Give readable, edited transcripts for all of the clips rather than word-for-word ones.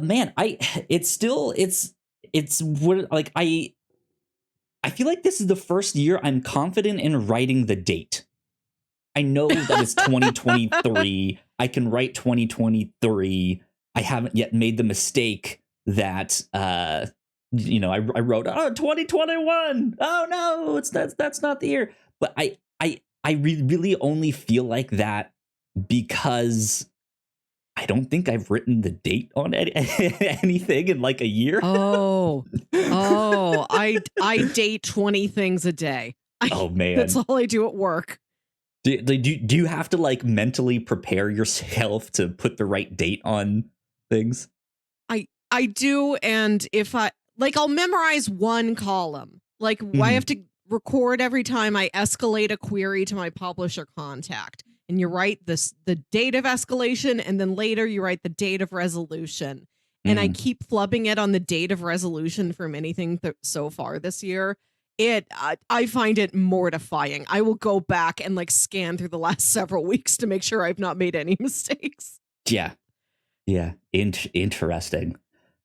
man, it's what, like, I feel like this is the first year I'm confident in writing the date. I know that it's 2023. I can write 2023. I haven't yet made the mistake that I wrote 2021. Oh no, that's not the year. But I really only feel like that because I don't think I've written the date on anything in like a year. I date 20 things a day. Oh man, that's all I do at work. Do you have to like mentally prepare yourself to put the right date on things? I do, and if I'll memorize one column. Like I have to record every time I escalate a query to my publisher contact. And you write the date of escalation, and then later you write the date of resolution. And I keep flubbing it on the date of resolution from anything so far this year. I find it mortifying. I will go back and like scan through the last several weeks to make sure I've not made any mistakes. Yeah. Interesting.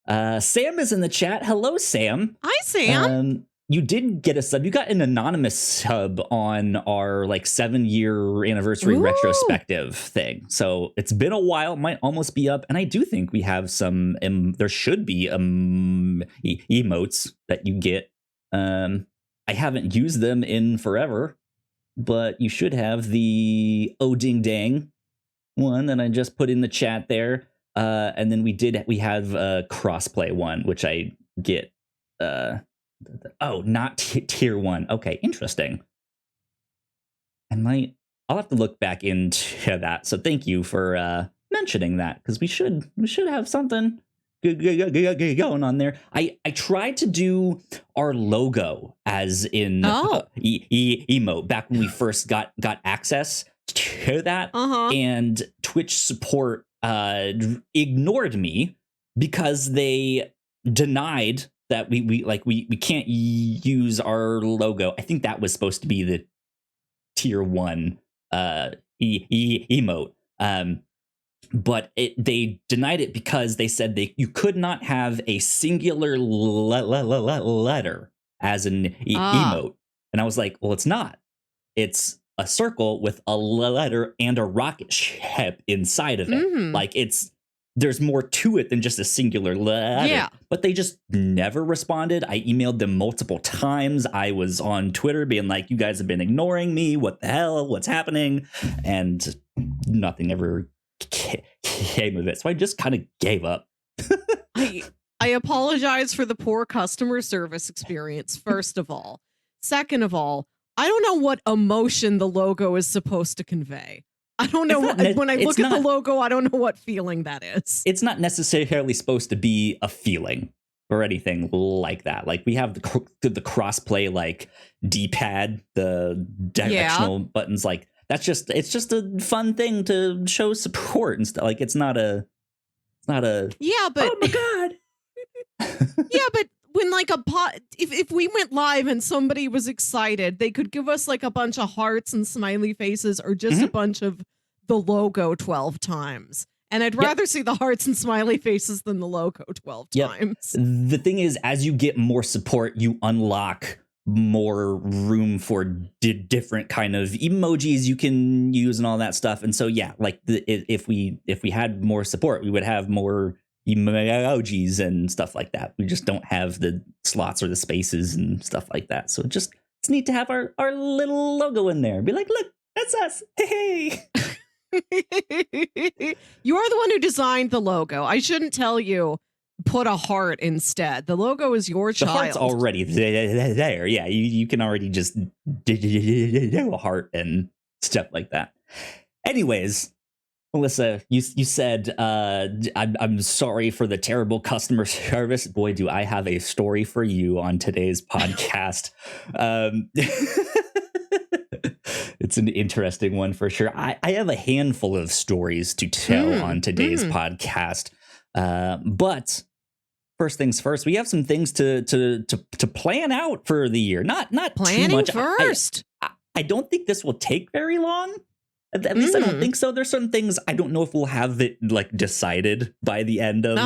Sam is in the chat. Hello, Sam. Hi, Sam. You did get a sub. You got an anonymous sub on our like 7-year anniversary retrospective thing. So it's been a while. It might almost be up. And I do think we have some. There should be emotes that you get. I haven't used them in forever, but you should have the oh ding dang one that I just put in the chat there. And then we have a crossplay one, which I get. Not tier 1. Okay, interesting. I'll have to look back into that. So thank you for mentioning that, because we should have something good going on there. I tried to do our logo as in emote back when we first got access to that, and Twitch support ignored me because they denied that we can't use our logo. I think that was supposed to be the tier 1 emote, but they denied it because they said you could not have a singular letter as an emote. And I was like, well, it's not. It's a circle with a letter and a rocket ship inside of it. Like there's more to it than just a singular letter. Yeah. But they just never responded. I emailed them multiple times. I was on Twitter being like, you guys have been ignoring me. What the hell? What's happening? And nothing ever came of it. So I just kind of gave up. I apologize for the poor customer service experience, first of all. Second of all, I don't know what emotion the logo is supposed to convey. I don't know. When I look at the logo, I don't know what feeling that is. It's not necessarily supposed to be a feeling or anything like that. Like we have the crossplay, like D-pad, the directional buttons. Like it's just a fun thing to show support and stuff. Like it's not a. Yeah, but oh my god. Yeah, but when like if we went live and somebody was excited, they could give us like a bunch of hearts and smiley faces, or just a bunch of the logo 12 times. And I'd rather see the hearts and smiley faces than the logo 12 times. The thing is, as you get more support, you unlock more room for different kind of emojis you can use and all that stuff. And so, yeah, like if we had more support, we would have more emojis and stuff like that. We just don't have the slots or the spaces and stuff like that. So it's neat to have our little logo in there. Be like, look, that's us. Hey. You are the one who designed the logo. I shouldn't tell you put a heart instead. The logo is your child. The heart's already there. Yeah, you can already just do a heart and stuff like that. Anyways, Melissa, you said I'm sorry for the terrible customer service. Boy, do I have a story for you on today's podcast. It's an interesting one for sure. I have a handful of stories to tell on today's podcast. But first things first, we have some things to plan out for the year. Not planning too much. First. I don't think this will take very long. At least I don't think so. There's certain things I don't know if we'll have it like decided by the end of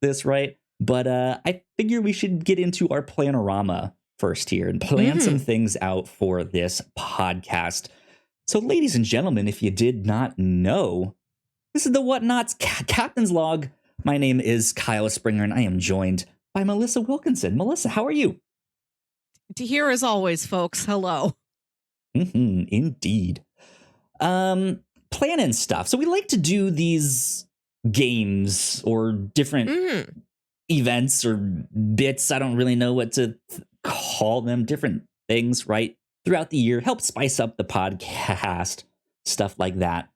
this, right? But I figure we should get into our Planarama first here and plan some things out for this podcast. So, ladies and gentlemen, if you did not know, this is the Whatnauts Captain's Log. My name is Kyle Springer, and I am joined by Melissa Wilkinson. Melissa, how are you? To hear as always, folks. Hello. Indeed. Planning stuff. So we like to do these games or different events or bits. I don't really know what to call them. Different things, right? Throughout the year, help spice up the podcast, stuff like that.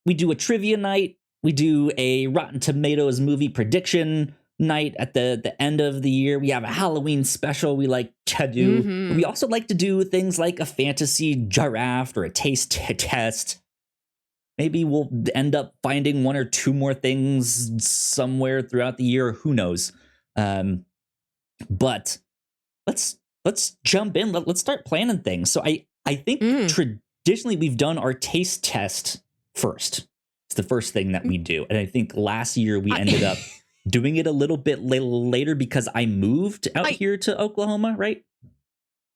We do a trivia night. We do a Rotten Tomatoes movie prediction night at the end of the year. We have a Halloween special we like to do. We also like to do things like a fantasy draft or a taste test. Maybe we'll end up finding one or two more things somewhere throughout the year. Who knows? But let's jump in. Let's start planning things. So I think traditionally we've done our taste test first. It's the first thing that we do. And I think last year we ended up doing it a little bit later because I moved out here to Oklahoma, right?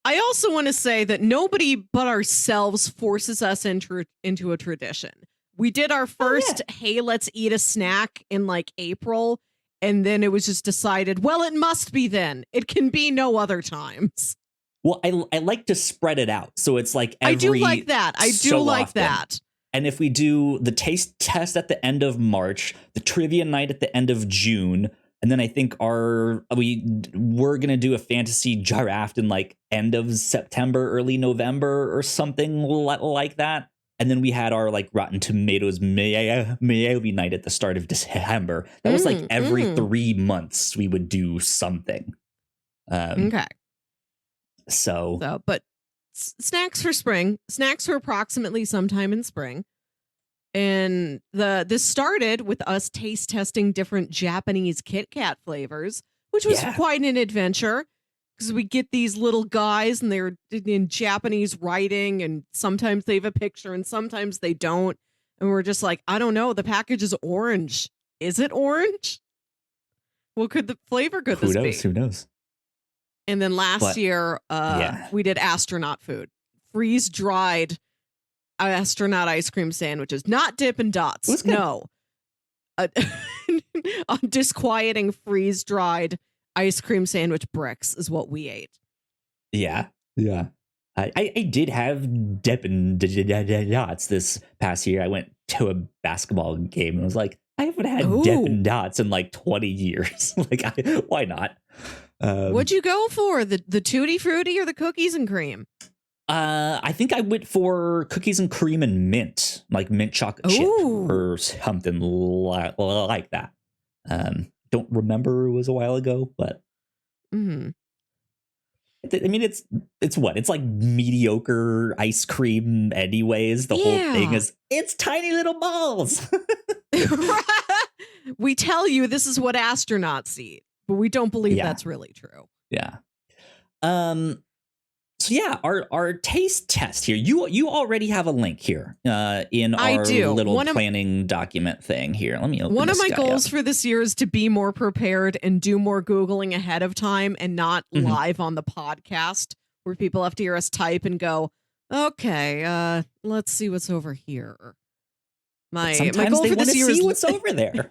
I also want to say that nobody but ourselves forces us into a tradition. We did our first, hey, let's eat a snack in like April. And then it was just decided, well, it must be then. It can be no other times. Well, I like to spread it out. So it's like I do like that. I do like often. That. And if we do the taste test at the end of March, the trivia night at the end of June, and then I think we're going to do a fantasy draft in like end of September, early November or something like that. And then we had our like Rotten Tomatoes movie night at the start of December. That was like every 3 months we would do something. Okay. So, but snacks for spring. Snacks for approximately sometime in spring. And this started with us taste testing different Japanese Kit Kat flavors, which was quite an adventure because we get these little guys and they're in Japanese writing and sometimes they have a picture and sometimes they don't. And we're just like, I don't know. The package is orange. Is it orange? What could the flavor could this be? Who knows? And then last year, we did astronaut food, freeze dried astronaut ice cream sandwiches, not Dippin' Dots. No, a disquieting freeze dried ice cream sandwich bricks is what we ate. Yeah. I did have Dippin' Dots this past year. I went to a basketball game and I was like, I haven't had Dippin' Dots in like 20 years. Like, why not? What'd you go for? The Tutti Frutti or the cookies and cream? I think I went for cookies and cream and mint, like mint chocolate chip or something like that. Don't remember, it was a while ago, but I mean, it's what? It's like mediocre ice cream anyways. The whole thing is it's tiny little balls. We tell you this is what astronauts eat. But we don't believe that's really true. Yeah. So yeah, our taste test here. You already have a link here in our little planning document thing here. Let me open one of my goals up. For this year is to be more prepared and do more Googling ahead of time and not live on the podcast where people have to hear us type and go, okay, let's see what's over here. My goal for this year is what's over there.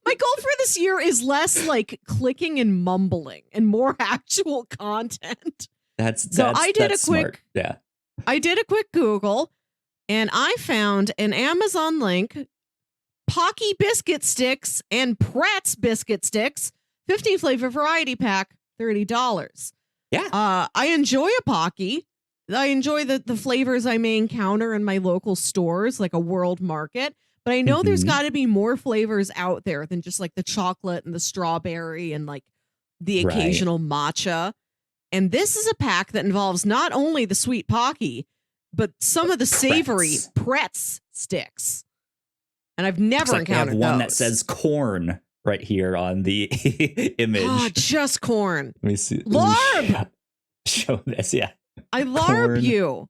My goal for this year is less like clicking and mumbling and more actual content. I did a quick Google and I found an Amazon link, Pocky biscuit sticks and Pratt's biscuit sticks, 15 flavor variety pack, $30. Yeah. I enjoy a Pocky. I enjoy the flavors I may encounter in my local stores, like a World Market. But I know there's got to be more flavors out there than just like the chocolate and the strawberry and like the occasional matcha. And this is a pack that involves not only the sweet Pocky, but some of the savory Pretz sticks. And I've never encountered one that says corn right here on the image. Oh, just corn. Let me see. Larb! Show this, yeah. I larb you.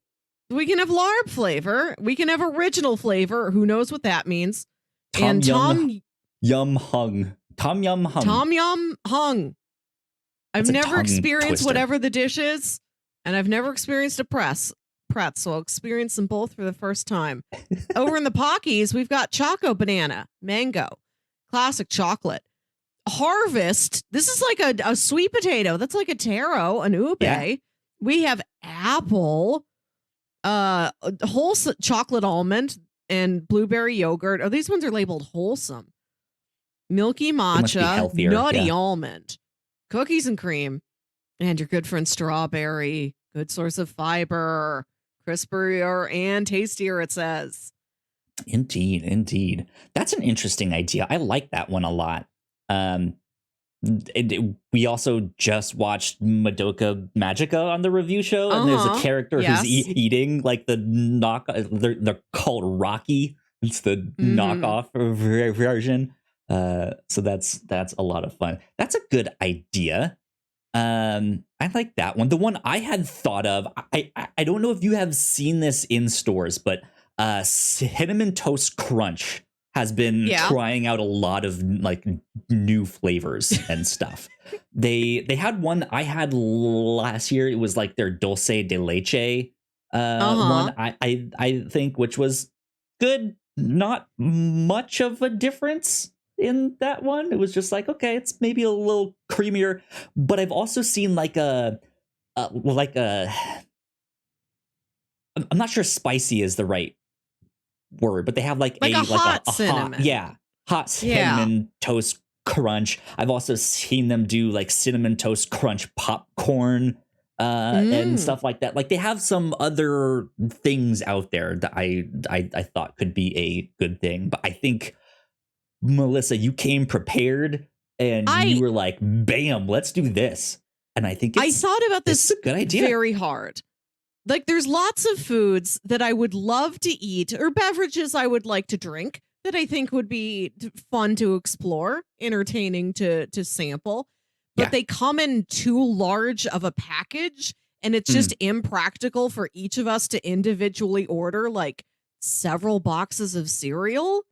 We can have larb flavor. We can have original flavor. Who knows what that means? Tom Yum Hung. Tom Yum Hung. Tom Yum Hung. I've never experienced whatever the dish is, and I've never experienced a pretzel. I'll experience them both for the first time. Over in the Pockies, we've got Choco Banana, Mango, Classic Chocolate. Harvest, this is like a sweet potato. That's like a taro, an ube. Yeah. We have apple, whole chocolate almond, and blueberry yogurt. Oh, these ones are labeled wholesome. Milky matcha, nutty almond, cookies and cream, and your good friend strawberry. Good source of fiber, crispier and tastier, it says. Indeed. That's an interesting idea. I like that one a lot. We also just watched Madoka Magica on the review show, and there's a character who's eating like the they're called Rocky. It's the knockoff version. So that's a lot of fun. That's a good idea. I like that one. The one I had thought of, I don't know if you have seen this in stores, but Cinnamon Toast Crunch has been trying out a lot of like new flavors and stuff. They had one I had last year. It was like their Dulce de Leche one, I think, which was good. Not much of a difference in that one. It was just like, okay, it's maybe a little creamier, but I've also seen like I'm not sure spicy is the right word, but they have like a hot cinnamon toast crunch. I've also seen them do like cinnamon toast crunch popcorn and stuff like that. Like they have some other things out there that I thought could be a good thing, but I think, Melissa, you came prepared and you were like, bam, let's do this. And I think I thought about this a good idea. Very hard. Like there's lots of foods that I would love to eat or beverages I would like to drink that I think would be fun to explore, entertaining to sample. But they come in too large of a package, and it's just impractical for each of us to individually order like several boxes of cereal.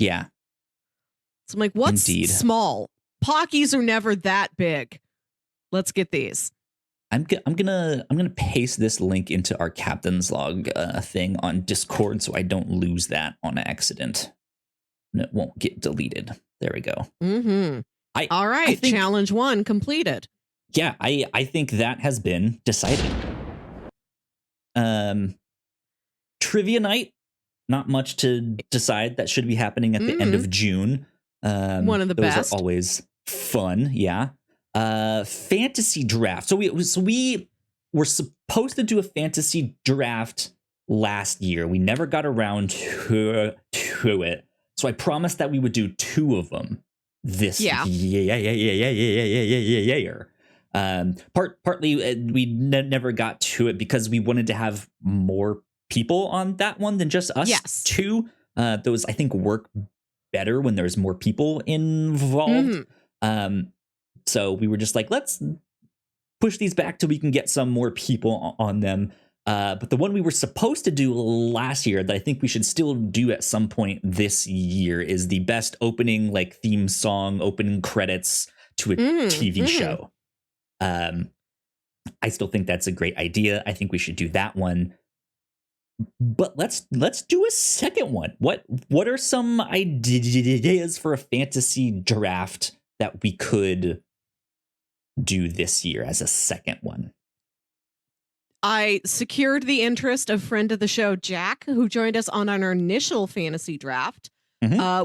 Yeah. So I'm like, what's small? Pockies are never that big. Let's get these. I'm gonna paste this link into our captain's log thing on Discord so I don't lose that on accident, and it won't get deleted. There we go. All right, I think, challenge 1 completed. Yeah, I think that has been decided. Trivia night, not much to decide. That should be happening at the end of June. One of the best. Those are always fun. Yeah. Fantasy draft. So we were supposed to do a fantasy draft last year. We never got around to it. So I promised that we would do 2 of them this year. Partly we never got to it because we wanted to have more people on that one than just us 2. Those I think work better when there's more people involved. So we were just like, let's push these back till we can get some more people on them. But the one we were supposed to do last year that I think we should still do at some point this year is the best opening like theme song, opening credits to a TV show. I still think that's a great idea. I think we should do that one. But let's do a second one. What are some ideas for a fantasy draft that we could do this year as a second one? I secured the interest of friend of the show, Jack, who joined us on our initial fantasy draft,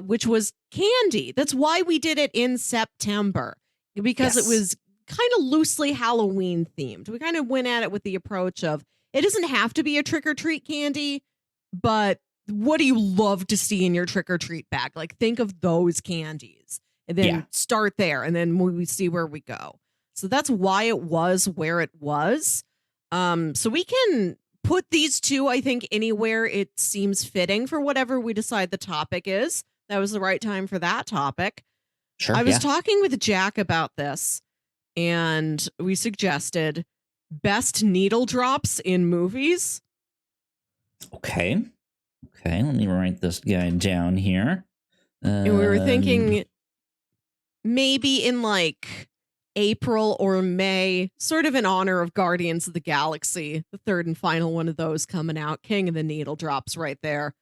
which was candy. That's why we did it in September, because it was kind of loosely Halloween themed. We kind of went at it with the approach of, it doesn't have to be a trick or treat candy, but what do you love to see in your trick or treat bag? Like think of those candies and then start there, and then we see where we go. So that's why it was where it was. So we can put these 2, I think, anywhere it seems fitting for whatever we decide the topic is. That was the right time for that topic. Sure. I was talking with Jack about this, and we suggested best needle drops in movies. Okay, let me write this guy down here. And we were thinking maybe in like April or May, sort of in honor of Guardians of the Galaxy, the third and final one of those coming out. King of the Needle drops right there.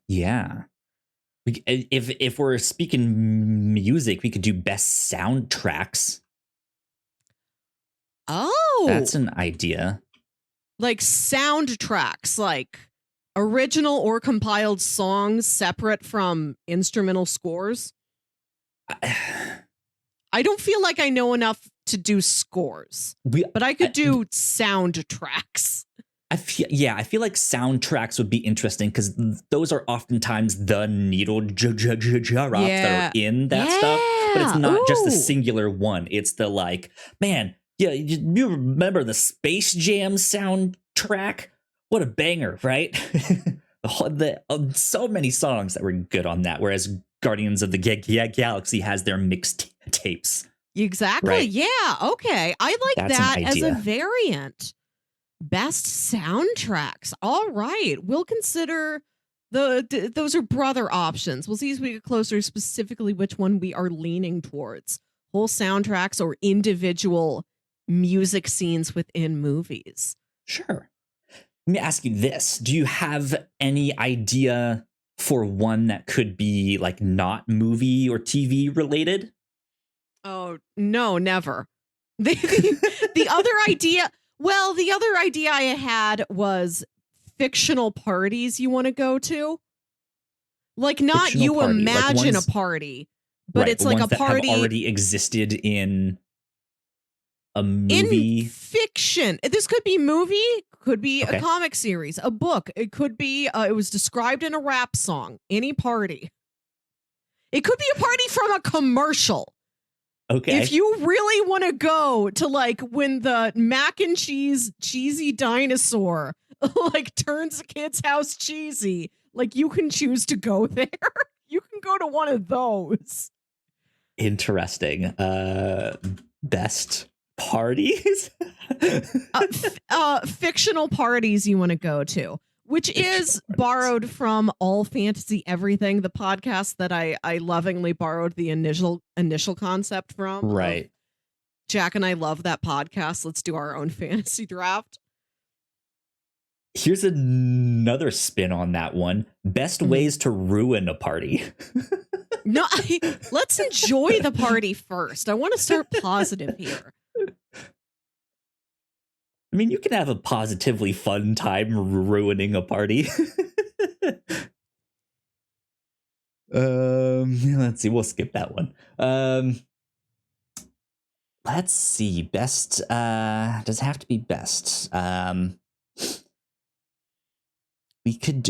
Yeah. If we're speaking music, we could do best soundtracks. Oh, that's an idea. Like soundtracks, like original or compiled songs separate from instrumental scores. I don't feel like I know enough to do scores, but I could do soundtracks. I feel like soundtracks would be interesting because those are oftentimes the needle drops that are in that stuff, but it's not just the singular one. It's the like, man, yeah, you remember the Space Jam soundtrack? What a banger, right? So many songs that were good on that, whereas Guardians of the Galaxy has their mixed tapes. Exactly. Right? Yeah. Okay. I like That's that as a variant. Best soundtracks. All right. We'll consider those are brother options. We'll see as we get closer specifically which one we are leaning towards. Whole soundtracks or individual music scenes within movies. Sure. Let me ask you this. Do you have any idea for one that could be like not movie or TV related? Oh, no, never. The other idea, well, the other idea I had was fictional parties you want to go to. Like not fictional you party. Imagine like ones, a party, but right, it's like a party that have already existed in a movie. In fiction. This could be movie, could be a comic series, a book. It could be, it was described in a rap song. Any party. It could be a party from a commercial. Okay. If you really want to go to like when the mac and cheese cheesy dinosaur like turns a kid's house cheesy, like you can choose to go there. You can go to one of those. Interesting. Best parties? Fictional parties you want to go to, which is borrowed from All Fantasy Everything, the podcast that I lovingly borrowed the initial concept from. Right. Jack and I love that podcast. Let's do our own fantasy draft. Here's another spin on that one. Best ways to ruin a party. No, let's enjoy the party first. I want to start positive here. I mean, you can have a positively fun time ruining a party. Let's see. We'll skip that one. Let's see. Best. Does it have to be best? We could.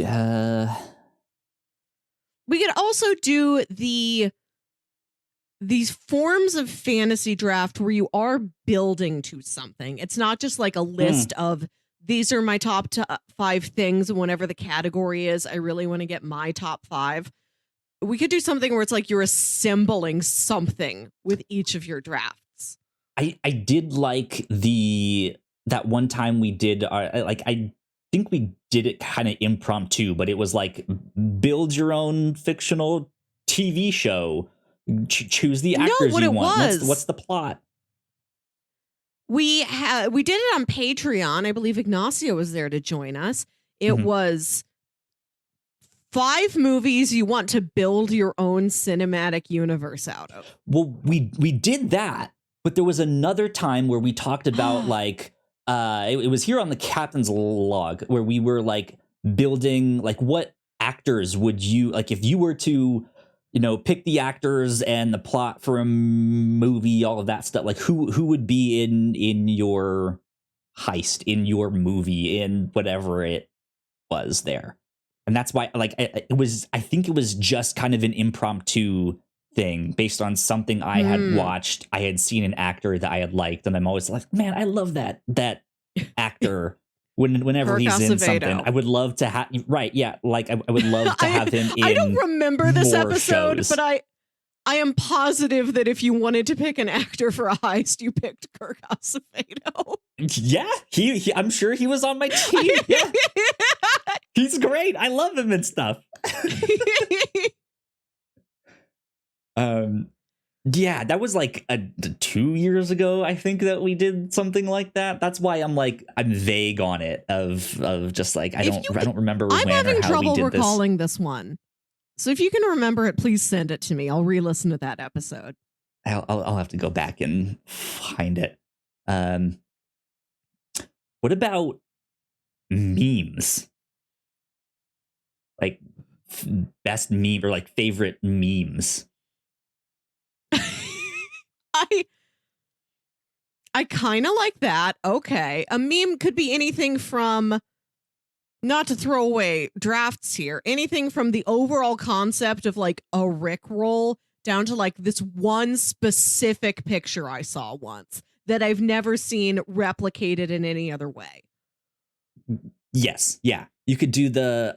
We could also do these forms of fantasy draft where you are building to something. It's not just like a list of these are my top 5 things. And whatever the category is, I really want to get my top 5. We could do something where it's like you're assembling something with each of your drafts. I did like that one time we did I think we did it kind of impromptu, but it was like build your own fictional TV show. Choose the actors you want. What's the plot? We did it on Patreon. I believe Ignacio was there to join us. It was 5 movies you want to build your own cinematic universe out of. Well, we did that, but there was another time where we talked about like it was here on the Captain's Log where we were like building like what actors would you like if you were to pick the actors and the plot for a movie, all of that stuff. Like who would be in your heist, in your movie, in whatever it was there. And that's why like I think it was just kind of an impromptu thing based on something I had watched. I had seen an actor that I had liked, and I'm always like, man, I love that actor. Whenever he's in something, I would love to have like I would love to have him in. I don't remember this episode, shows. but I am positive that if you wanted to pick an actor for a heist, you picked Kirk Acevedo. Yeah, he I'm sure he was on my team. Yeah. He's great. I love him and stuff. Yeah, that was like 2 years ago, I think, that we did something like that. That's why I'm vague on it of just like I don't remember I'm when having or how trouble we did recalling this one. So if you can remember it, please send it to me. I'll re-listen to that episode. I'll have to go back and find it. What about memes? Like best meme or like favorite memes? I kind of like that. Okay. A meme could be anything from, not to throw away drafts here, anything from the overall concept of like a Rickroll down to like this one specific picture I saw once that I've never seen replicated in any other way. Yes. Yeah. You could do the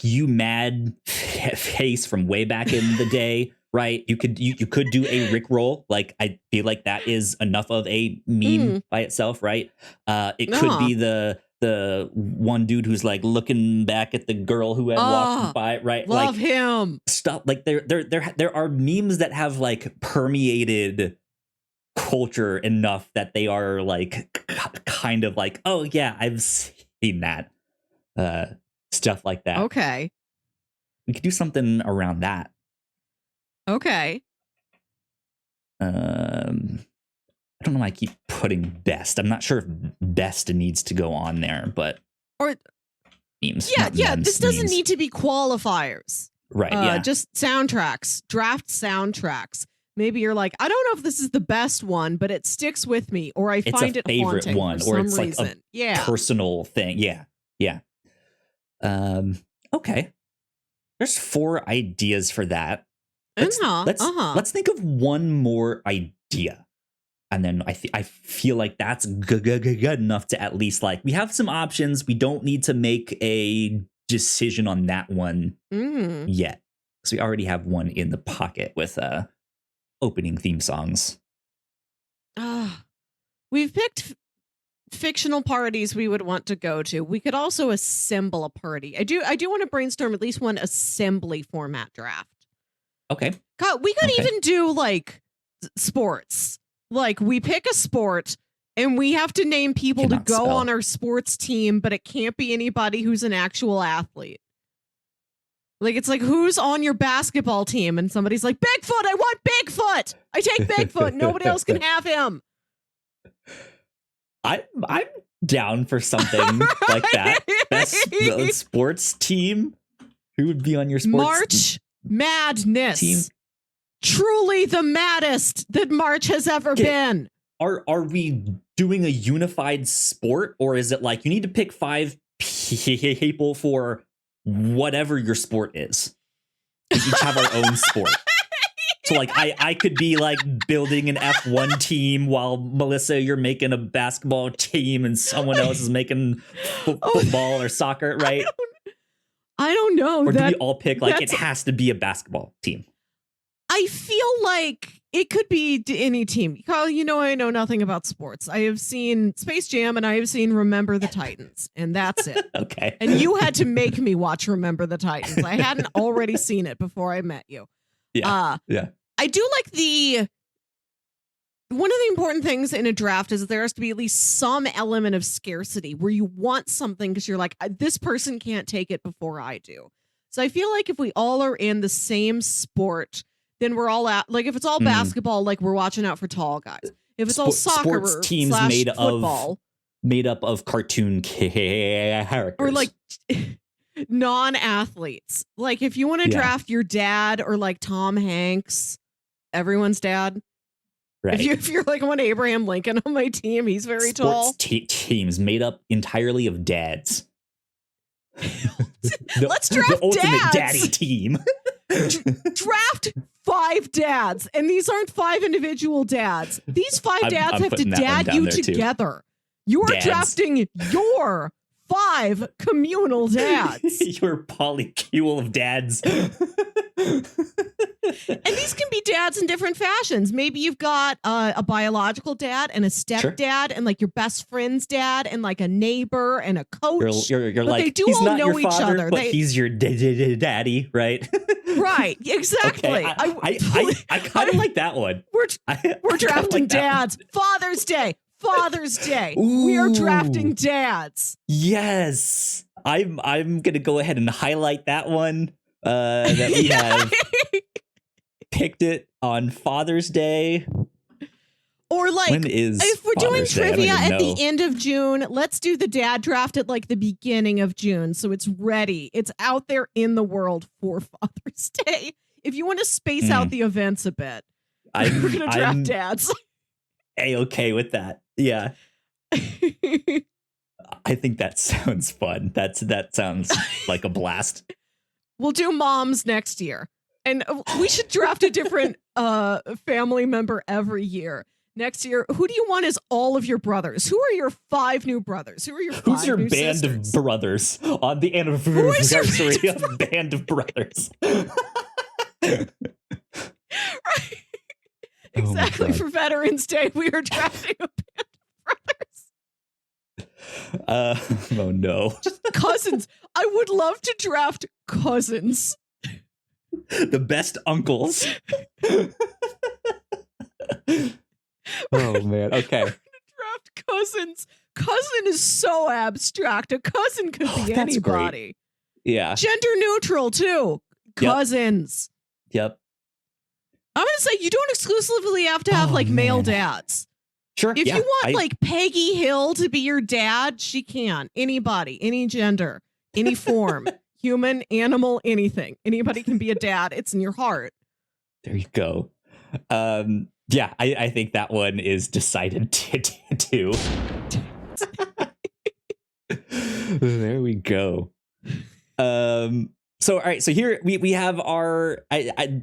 you mad face from way back in the day. Right, you could do a Rickroll. Like, I feel like that is enough of a meme by itself, right? It could be the one dude who's like looking back at the girl who had walked by, right? Love like, him. Stuff like there are memes that have like permeated culture enough that they are like kind of like, oh yeah, I've seen that. Stuff like that. Okay. We could do something around that. Okay. I don't know why I keep putting best. I'm not sure if best needs to go on there, but memes. Yeah. This doesn't need to be qualifiers, right? Yeah, just soundtracks, draft soundtracks. Maybe you're like, I don't know if this is the best one, but it sticks with me, or I find it favorite haunting one, for or it's some like reason. a personal thing. Yeah. Okay. There's 4 ideas for that. Let's think of one more idea, and then I feel like that's good enough to at least like we have some options. We don't need to make a decision on that one yet, because we already have one in the pocket with opening theme songs. We've picked fictional parties we would want to go to. We could also assemble a party. I do want to brainstorm at least one assembly format draft. Okay. God, we could even do like sports. Like, we pick a sport and we have to name people to go on our sports team, but it can't be anybody who's an actual athlete. Like, it's like, who's on your basketball team? And somebody's like, Bigfoot, I want Bigfoot. I take Bigfoot. Nobody else can have him. I'm down for something like that. Best sports team. Who would be on your sports March Madness team? Truly the maddest that March has ever been. Are we doing a unified sport, or is it like you need to pick 5 people for whatever your sport is? We each have our own sport. So like I could be like building an F1 team while Melissa, you're making a basketball team and someone else is making football or soccer, right? I don't know. Or do we all pick like it has to be a basketball team? I feel like it could be any team. Kyle, you know I know nothing about sports. I have seen Space Jam and I have seen Remember the Titans, and that's it. Okay. And you had to make me watch Remember the Titans. I hadn't already seen it before I met you. Yeah. I do like one of the important things in a draft is that there has to be at least some element of scarcity where you want something because you're like, this person can't take it before I do. So I feel like if we all are in the same sport, then we're all out. Like, if it's all basketball, like, we're watching out for tall guys. If it's all soccer, sports teams made up of cartoon characters, or like non-athletes. Like, if you want to draft your dad or like Tom Hanks, everyone's dad. Right. If you're like, I want Abraham Lincoln on my team, he's very tall. Teams made up entirely of dads. Let's draft the ultimate dads. Daddy team. Draft 5 dads, and these aren't 5 individual dads. These 5 dads have to dad you together. You are drafting your 5 communal dads. Your polycule of dads. And these can be dads in different fashions. Maybe you've got a biological dad and a stepdad, and like your best friend's dad, and like a neighbor and a coach. You're but like, they do he's all not know your each father, other. But he's your daddy, right? Right, exactly. Okay, I kind of like that one. We're drafting like dads. Father's Day. Ooh. We are drafting dads. Yes. I'm gonna go ahead and highlight that one. That we have picked it on Father's Day. Or like, when is if we're Father's doing trivia at know. the end of June, let's do the dad draft at like the beginning of June. So it's ready. It's out there in the world for Father's Day. If you want to space out the events a bit, we're going to draft dads. A-okay with that. Yeah. I think that sounds fun. That sounds like a blast. We'll do moms next year. And we should draft a different family member every year. Next year, who do you want as all of your brothers? Who are your 5 new brothers? Who are your 5 Who's your new band sisters? of brothers on the anniversary of Band of Brothers? Right. Exactly. For Veterans Day, we are drafting a band of brothers. Oh no. Just cousins. I would love to draft cousins. The best uncles. Oh man. Okay. Draft cousins. Cousin is so abstract. A cousin could be anybody. Great. Yeah. Gender neutral too. Cousins. Yep. I'm gonna say you don't exclusively have to have male dads. Sure. If you want like Peggy Hill to be your dad, she can. Anybody, any gender, any form, human, animal, anything. Anybody can be a dad. It's in your heart. There you go. Yeah, I think that one is decided to. There we go. So all right, so here we have our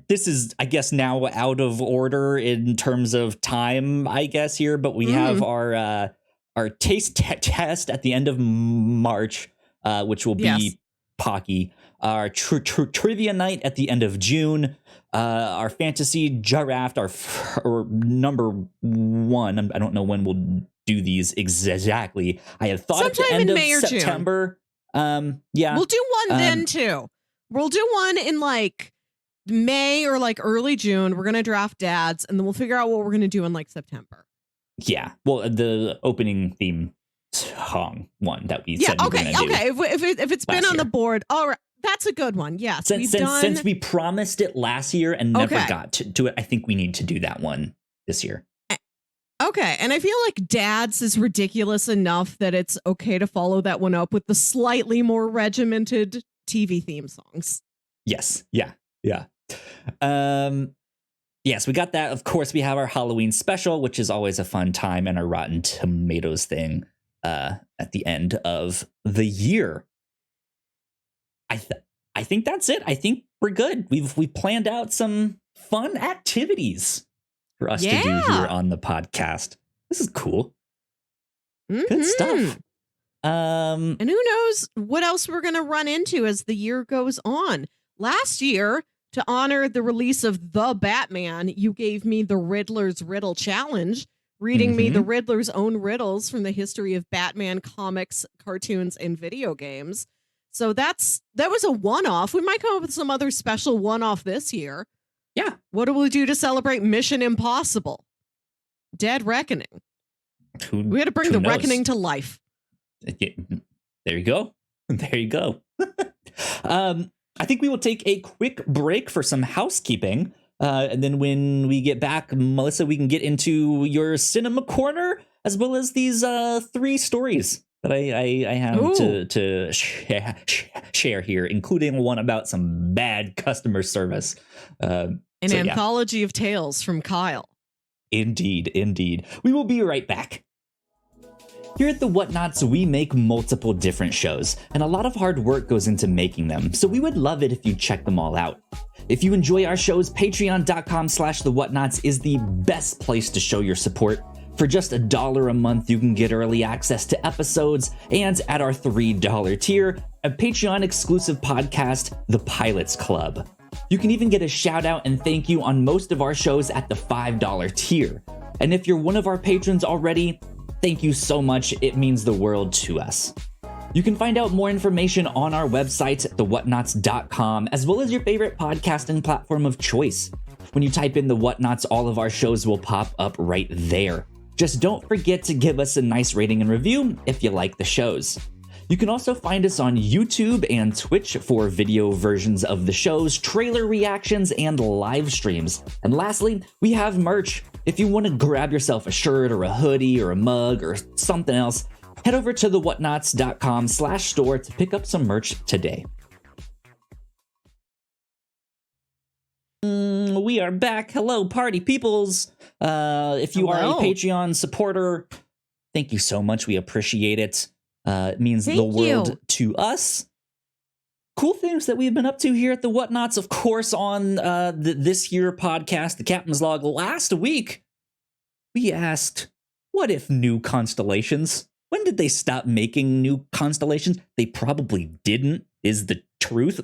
this is I guess now out of order in terms of time, I guess here, but we have our taste test at the end of March, which will be Pocky. Our trivia night at the end of June. Our fantasy draft, our number 1. I don't know when we'll do these exactly. I had thought at the end of May or September. Yeah, we'll do one then too. We'll do one in like May or like early June. We're gonna draft dads, and then we'll figure out what we're gonna do in like September. Yeah, well, the opening theme song one that we said we were gonna do. Okay. If it's been on the board, all right. That's a good one. Yes. Since we promised it last year and never got to it, I think we need to do that one this year. Okay. And I feel like Dads is ridiculous enough that it's okay to follow that one up with the slightly more regimented TV theme songs. Yes. Yeah. Yeah. Yes, we got that. Of course, we have our Halloween special, which is always a fun time, and our Rotten Tomatoes thing at the end of the year. I think that's it. I think we're good. We've planned out some fun activities for us to do here on the podcast. This is cool. Good stuff. And who knows what else we're going to run into as the year goes on. Last year, to honor the release of The Batman, you gave me the Riddler's Riddle Challenge, reading me the Riddler's own riddles from the history of Batman comics, cartoons, and video games. So that was a one-off. We might come up with some other special one-off this year. Yeah. What do we do to celebrate Mission Impossible? Dead Reckoning. We had to bring the Reckoning to life. There you go. There you go. I think we will take a quick break for some housekeeping. And then when we get back, Melissa, we can get into your cinema corner as well as these 3 stories that I have to share here, including one about some bad customer service. An anthology of tales from Kyle. Indeed, indeed. We will be right back. Here at the Whatnauts, we make multiple different shows, and a lot of hard work goes into making them, so we would love it if you check them all out. If you enjoy our shows, patreon.com/thewhatnauts is the best place to show your support. For just $1 a month, you can get early access to episodes, and at our $3 tier, a Patreon-exclusive podcast, The Pilots Club. You can even get a shout out and thank you on most of our shows at the $5 tier. And if you're one of our patrons already, thank you so much. It means the world to us. You can find out more information on our website, thewhatnauts.com, as well as your favorite podcasting platform of choice. When you type in The Whatnauts, all of our shows will pop up right there. Just don't forget to give us a nice rating and review if you like the shows. You can also find us on YouTube and Twitch for video versions of the shows, trailer reactions, and live streams. And lastly, we have merch. If you want to grab yourself a shirt or a hoodie or a mug or something else, head over to thewhatnauts.com/store to pick up some merch today. We are back. Hello, party peoples. If you are a Patreon supporter, thank you so much. We appreciate it. It means the world to us. Cool things that we've been up to here at the Whatnauts, of course, on this year podcast, the Captain's Log. Last week, we asked, what if new constellations? When did they stop making new constellations? They probably didn't, is the truth.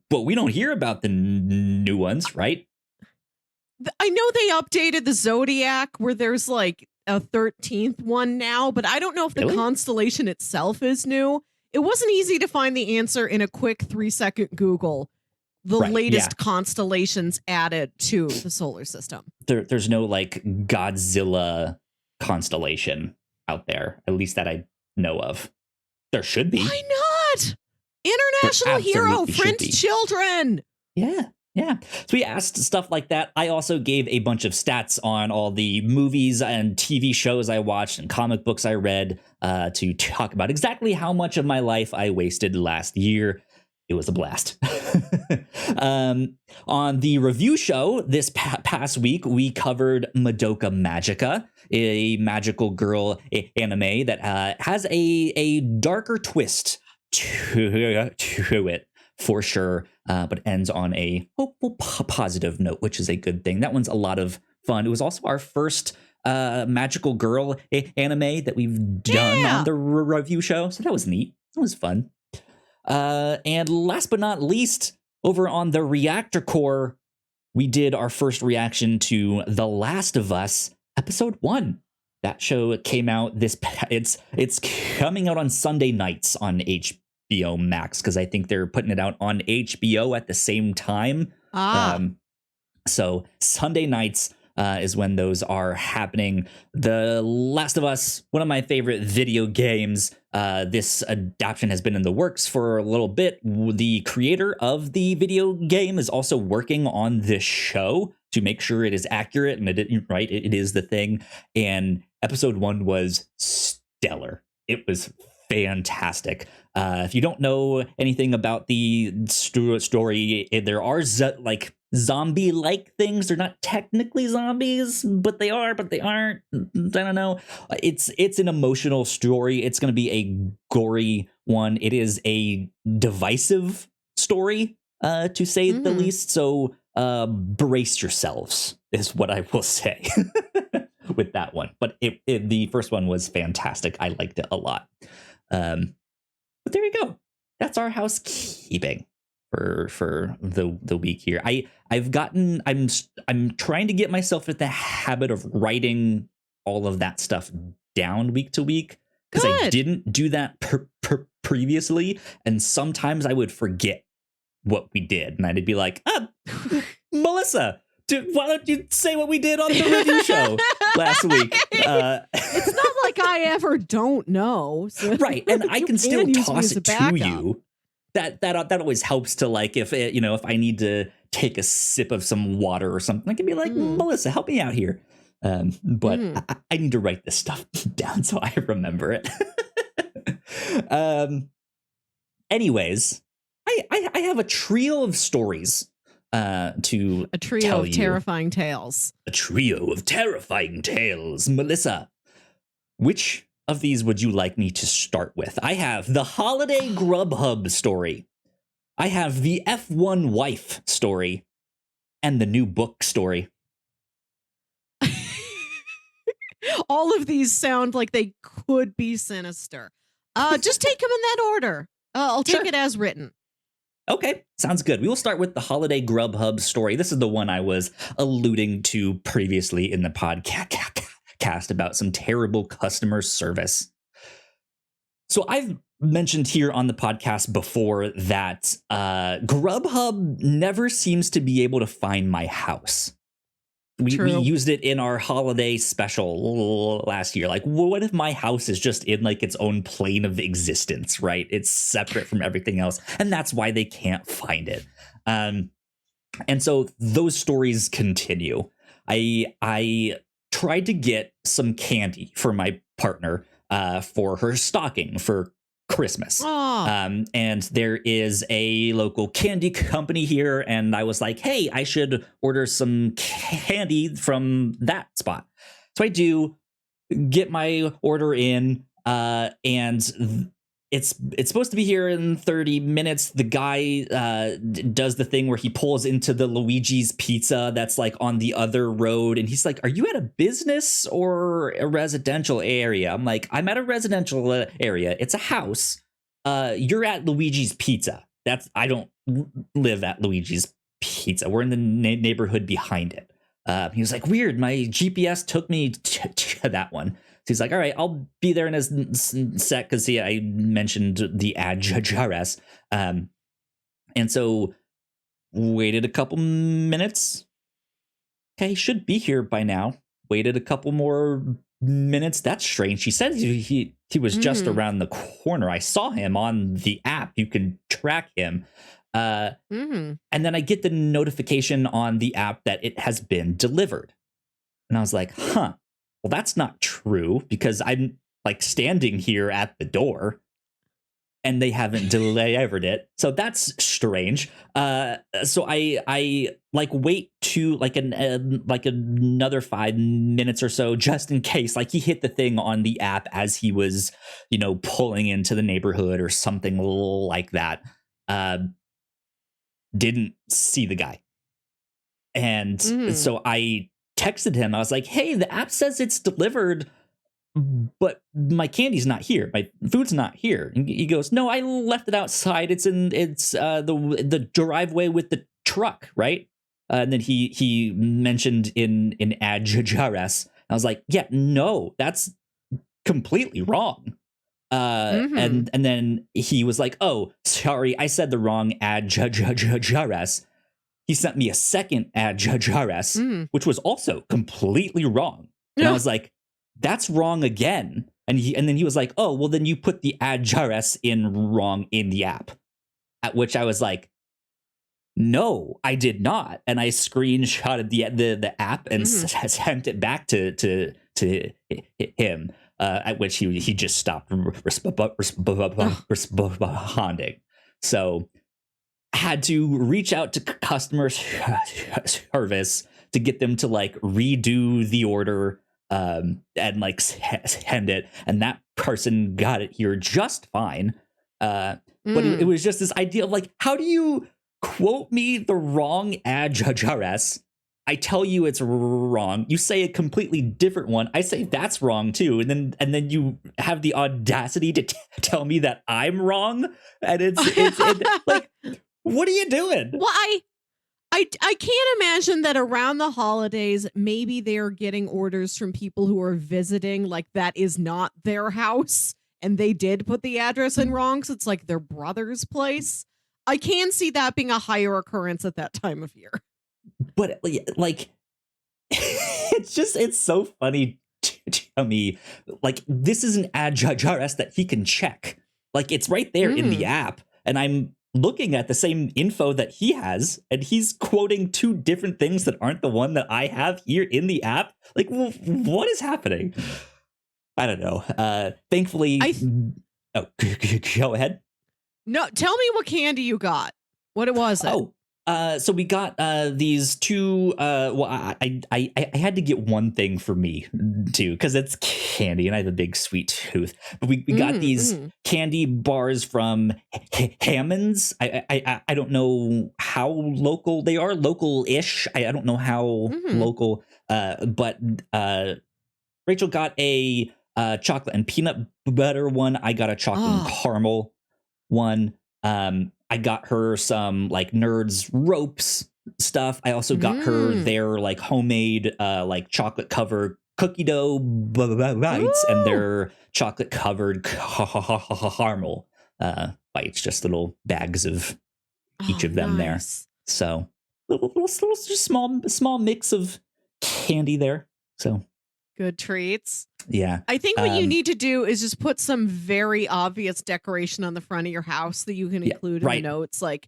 But we don't hear about the new ones, right? I know they updated the Zodiac where there's like a 13th one now, but I don't know if the constellation itself is new. It wasn't easy to find the answer in a quick 3-second Google. The latest constellations added to the solar system. There's no like Godzilla constellation out there, at least that I know of. There should be. Why not? International hero, French children. Yeah. So we asked stuff like that. I also gave a bunch of stats on all the movies and TV shows I watched and comic books I read to talk about exactly how much of my life I wasted last year. It was a blast. On the review show this past week, we covered Madoka Magica, a magical girl anime that has a darker twist to it, for sure, but ends on a hopeful positive note, which is a good thing. That one's a lot of fun. It was also our first magical girl anime that we've done on the review show, so that was neat. It was fun. And last but not least, over on the Reactor Core, we did our first reaction to The Last of Us episode 1. That show came out it's coming out on Sunday nights on HBO Max, because I think they're putting it out on HBO at the same time. So Sunday nights is when those are happening. The Last of Us, one of my favorite video games. This adaptation has been in the works for a little bit. The creator of the video game is also working on this show to make sure it is accurate and it is the thing. And episode 1 was stellar. It was fantastic. If you don't know anything about the story, there are zombie-like things. They're not technically zombies, but they are, but they aren't. I don't know. It's an emotional story. It's going to be a gory one. It is a divisive story, to say the least. So brace yourselves is what I will say with that one. But the first one was fantastic. I liked it a lot. But there you go. That's our housekeeping for the week here. I'm trying to get myself into the habit of writing all of that stuff down week to week, because I didn't do that previously, and sometimes I would forget what we did, and I'd be like, Melissa, why don't you say what we did on the review show last week? It's not like I ever don't know. So right, and I can still toss it to you. That always helps to, like, if I need to take a sip of some water or something, I can be like, Melissa, help me out here. But I need to write this stuff down so I remember it. Anyways, I have a trio of stories to a trio tell of you. terrifying tales. A trio of terrifying tales. Melissa, which of these would you like me to start with? I have the holiday Grubhub story. I have the F1 wife story, and the new book story. All of these sound like they could be sinister. Just take them in that order. I'll take it as written. Okay, sounds good. We will start with the holiday Grubhub story. This is the one I was alluding to previously in the podcast about some terrible customer service. So I've mentioned here on the podcast before that Grubhub never seems to be able to find my house. We used it in our holiday special last year. Like, what if my house is just in like its own plane of existence, right? It's separate from everything else. And that's why they can't find it. And so those stories continue. I tried to get some candy for my partner for her stocking for Christmas. And there is a local candy company here, and I was like, hey, I should order some candy from that spot. So I do get my order in, and it's supposed to be here in 30 minutes. The guy does the thing where he pulls into the Luigi's Pizza that's like on the other road, and he's like, are you at a business or a residential area? I'm like, I'm at a residential area. It's a house. You're at Luigi's Pizza. I don't live at Luigi's Pizza. We're in the neighborhood behind it. He was like, weird, my GPS took me to that one. So he's like, all right, I'll be there in a sec, because I mentioned the address. And so waited a couple minutes. Okay, should be here by now. Waited a couple more minutes. That's strange. He said he was just around the corner. I saw him on the app. You can track him. And then I get the notification on the app that it has been delivered. And I was like, huh. Well, that's not true, because I'm like standing here at the door and they haven't delivered it. So that's strange. So I like wait to like another 5 minutes or so, just in case, like he hit the thing on the app as he was, pulling into the neighborhood or something like that. Didn't see the guy. And so I texted him. I was like, hey, the app says it's delivered, but my candy's not here. My food's not here. And he goes, no, I left it outside. It's the driveway with the truck, right? And then he mentioned in address. I was like, yeah, no, that's completely wrong. And then he was like, oh, sorry, I said the wrong address. He sent me a second address, which was also completely wrong. And I was like, that's wrong again. And then he was like, oh, well, then you put the address in wrong in the app. At which I was like, no, I did not. And I screenshotted the app and sent it back to him. At which he just stopped responding. So had to reach out to customer service to get them to like redo the order and like send it, and that person got it here just fine. But it was just this idea of like, how do you quote me the wrong address? I tell you it's wrong. You say a completely different one. I say that's wrong too, and then you have the audacity to tell me that I'm wrong, and it's like, what are you doing? Well, I can't imagine that around the holidays, maybe they're getting orders from people who are visiting, like that is not their house, and they did put the address in wrong, so it's like their brother's place. I can see that being a higher occurrence at that time of year. But like, it's so funny to me. Like, this is an address that he can check. Like, it's right there in the app, and I'm looking at the same info that he has, and he's quoting two different things that aren't the one that I have here in the app. Like, well, what is happening? I don't know. Thankfully, go ahead. No, tell me what candy you got. What was it? So we got these two. Well, I had to get one thing for me too, because it's candy and I have a big sweet tooth. But we got these candy bars from Hammond's. I don't know how local they are. Local-ish. I don't know how local. But Rachel got a chocolate and peanut butter one. I got a chocolate and caramel one. I got her some like Nerds ropes stuff. I also got her their like homemade like chocolate covered cookie dough bites and their chocolate covered caramel bites, just little bags of each of them there. So little just small mix of candy there. So good treats. Yeah. I think what you need to do is just put some very obvious decoration on the front of your house that you can include in the notes. Like,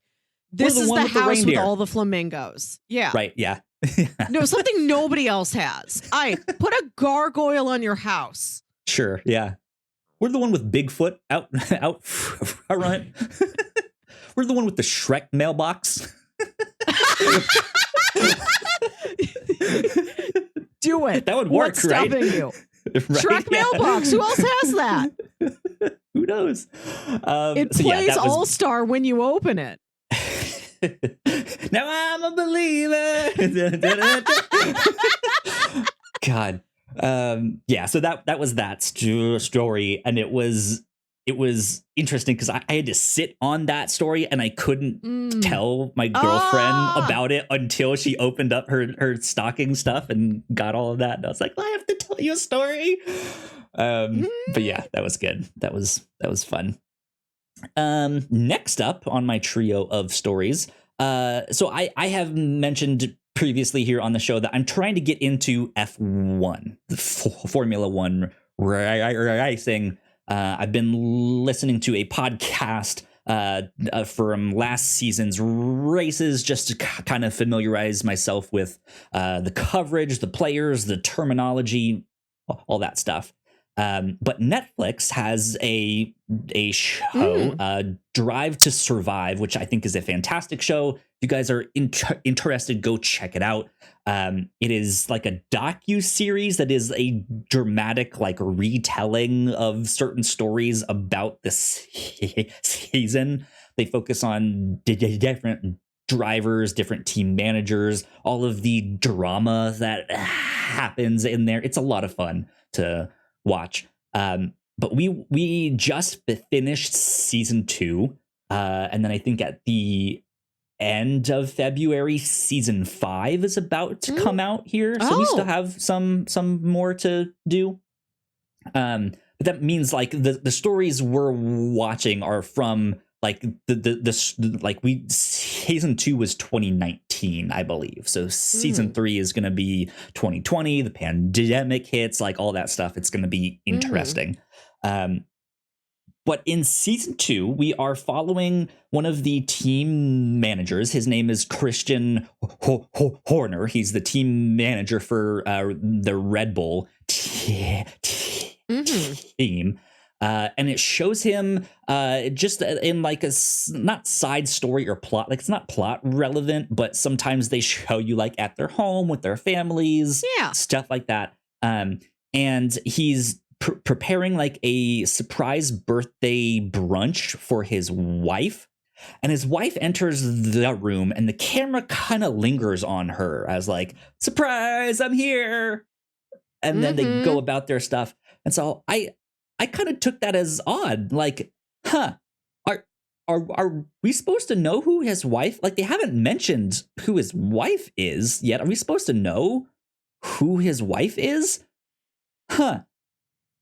this is the house with all the flamingos. Yeah. Right. Yeah. No, something nobody else has. Put a gargoyle on your house. Sure. Yeah. We're the one with Bigfoot out front. We're the one with the Shrek mailbox. Do it. That would work, What's stopping you? Right? Shrek mailbox. Who else has that? Who knows? It plays All-Star when you open it. Now I'm a believer. God. Yeah, so that was that story, and it was interesting because I had to sit on that story, and I couldn't tell my girlfriend about it until she opened up her stocking stuff and got all of that. And I was like, I have to tell you a story. But yeah, that was good. That was fun. Next up on my trio of stories, so I have mentioned previously here on the show that I'm trying to get into F1, the Formula One racing. I've been listening to a podcast from last season's races just to kind of familiarize myself with the coverage, the players, the terminology, all that stuff. But Netflix has a show, Drive to Survive, which I think is a fantastic show. If you guys are interested, go check it out. It is like a docu-series that is a dramatic like retelling of certain stories about this season. They focus on different drivers, different team managers, all of the drama that happens in there. It's a lot of fun to watch. But we just finished season 2, and then I think at the end of February, season 5 is about to come out here. So we still have some more to do. But that means like the stories we're watching are from like the season 2 was 2019, I believe. So season 3 is going to be 2020. The pandemic hits, like all that stuff. It's going to be interesting. But in season 2, we are following one of the team managers. His name is Christian Horner. He's the team manager for the Red Bull team. And it shows him just in like a not side story or plot. Like it's not plot relevant, but sometimes they show you like at their home with their families, stuff like that. And he's preparing like a surprise birthday brunch for his wife. And his wife enters the room and the camera kind of lingers on her as like, surprise, I'm here. And then they go about their stuff. And so I kind of took that as odd. Like, are we supposed to know who his wife? Like, they haven't mentioned who his wife is yet. Are we supposed to know who his wife is?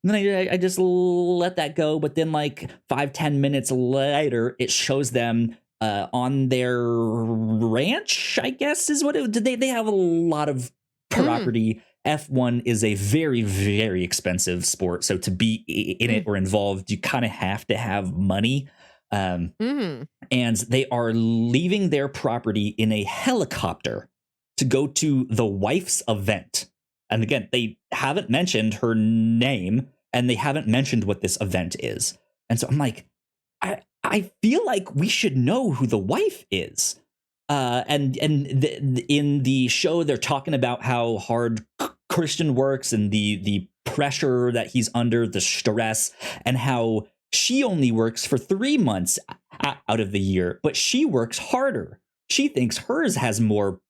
And then I just let that go. But then like 5-10 minutes later, it shows them on their ranch, I guess is what it did. They have a lot of property. F1 is a very, very expensive sport. So to be in it or involved, you kind of have to have money. And they are leaving their property in a helicopter to go to the wife's event. And again, they haven't mentioned her name and they haven't mentioned what this event is. And so I'm like, I feel like we should know who the wife is. In the show, they're talking about how hard Christian works and the pressure that he's under, the stress, and how she only works for 3 months out of the year, but she works harder. She thinks hers has more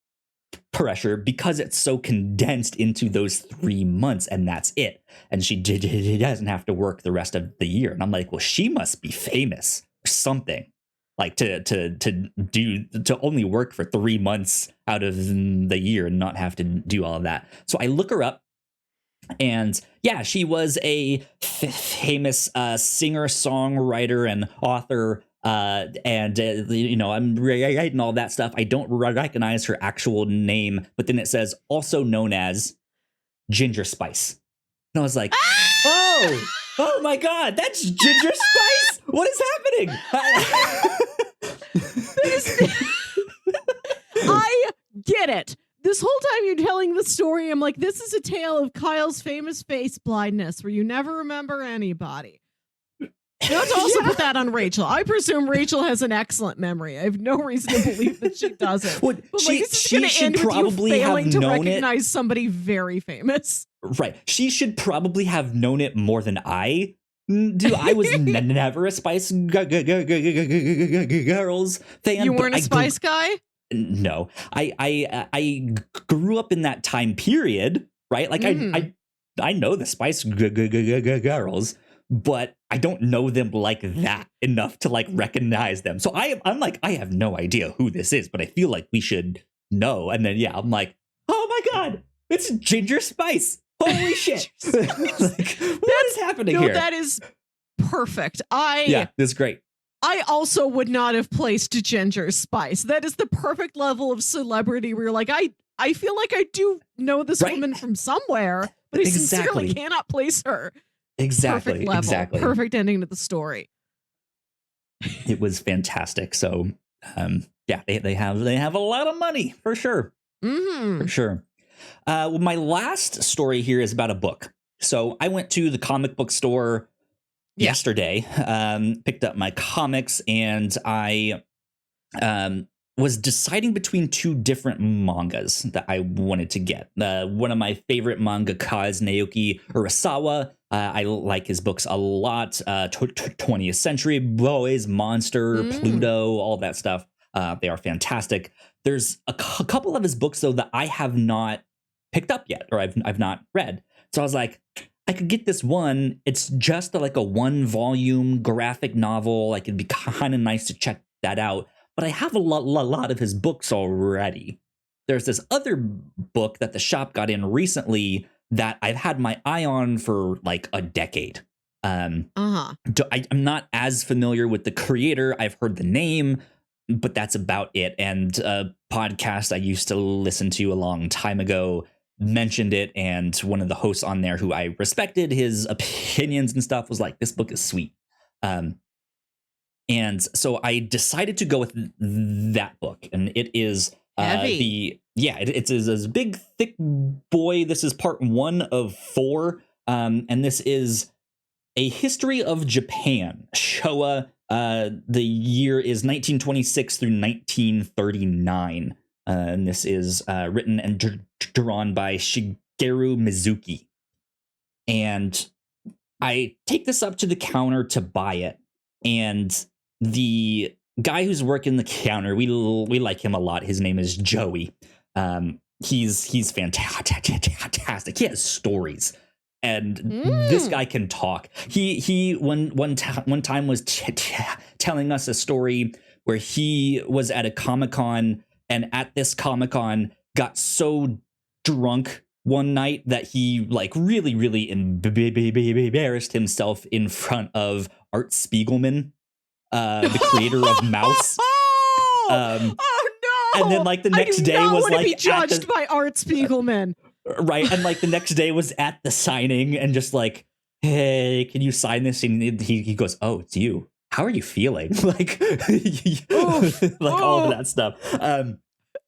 pressure because it's so condensed into those 3 months, and that's it. And she doesn't have to work the rest of the year. And I'm like, well, she must be famous or something. Like to only work for 3 months out of the year and not have to do all of that. So I look her up And yeah, she was a famous singer, songwriter, and author. I'm writing all that stuff. I don't recognize her actual name, but then it says also known as Ginger Spice. And I was like, oh my God, that's Ginger Spice. What is happening? I get it. This whole time you're telling the story, I'm like, this is a tale of Kyle's famous face blindness where you never remember anybody. Let's also put that on Rachel. I presume Rachel has an excellent memory. I have no reason to believe that she doesn't. Well, this is going to end with you failing to recognize somebody very famous. Right. She should probably have known it more than I do. I was never a Spice Girls fan. You weren't a Spice guy? No. I grew up in that time period, right? Like I know the Spice Girls, but I don't know them like that enough to like recognize them. So I'm like, I have no idea who this is, but I feel like we should know. And then I'm like, oh my God, it's Ginger Spice. Holy shit. Like, what is happening here? That is perfect. Yeah, this is great. I also would not have placed Ginger Spice. That is the perfect level of celebrity where you're like, I feel like I do know this woman from somewhere, but I sincerely cannot place her. Exactly. Perfect level. Exactly. Perfect ending to the story. It was fantastic. So, they have a lot of money for sure. Mm-hmm. For sure. Well, my last story here is about a book. So I went to the comic book store yesterday, picked up my comics, and I was deciding between two different mangas that I wanted to get. One of my favorite mangaka is Naoki Urasawa. I like his books a lot. 20th Century Boys, Monster, Pluto, all that stuff. They are fantastic. There's a couple of his books, though, that I have not picked up yet, or I've not read. So I was like, I could get this one. It's just like a 1-volume graphic novel. Like, it'd be kind of nice to check that out. But I have a lot of his books already. There's this other book that the shop got in recently that I've had my eye on for like a decade. I'm not as familiar with the creator. I've heard the name, but that's about it. And a podcast I used to listen to a long time ago mentioned it, and one of the hosts on there who I respected his opinions and stuff was like, this book is sweet. And so I decided to go with that book, and it is it's a big, thick boy. This is part 1 of 4, and this is A History of Japan, Showa. The year is 1926 through 1939, and this is written and drawn by Shigeru Mizuki. And I take this up to the counter to buy it, and the guy who's working the counter, we like him a lot. His name is Joey. He's fantastic. He has stories, and this guy can talk. He one time was telling us a story where he was at a Comic-Con, and at this Comic-Con got so drunk one night that he like really embarrassed himself in front of Art Spiegelman, the creator of Mouse. Oh no! And then like the next day was like be judged by Art Spiegelman, right? And like the next day was at the signing, and just like, hey, can you sign this? And he goes, oh, it's you. How are you feeling? Like, all of that stuff.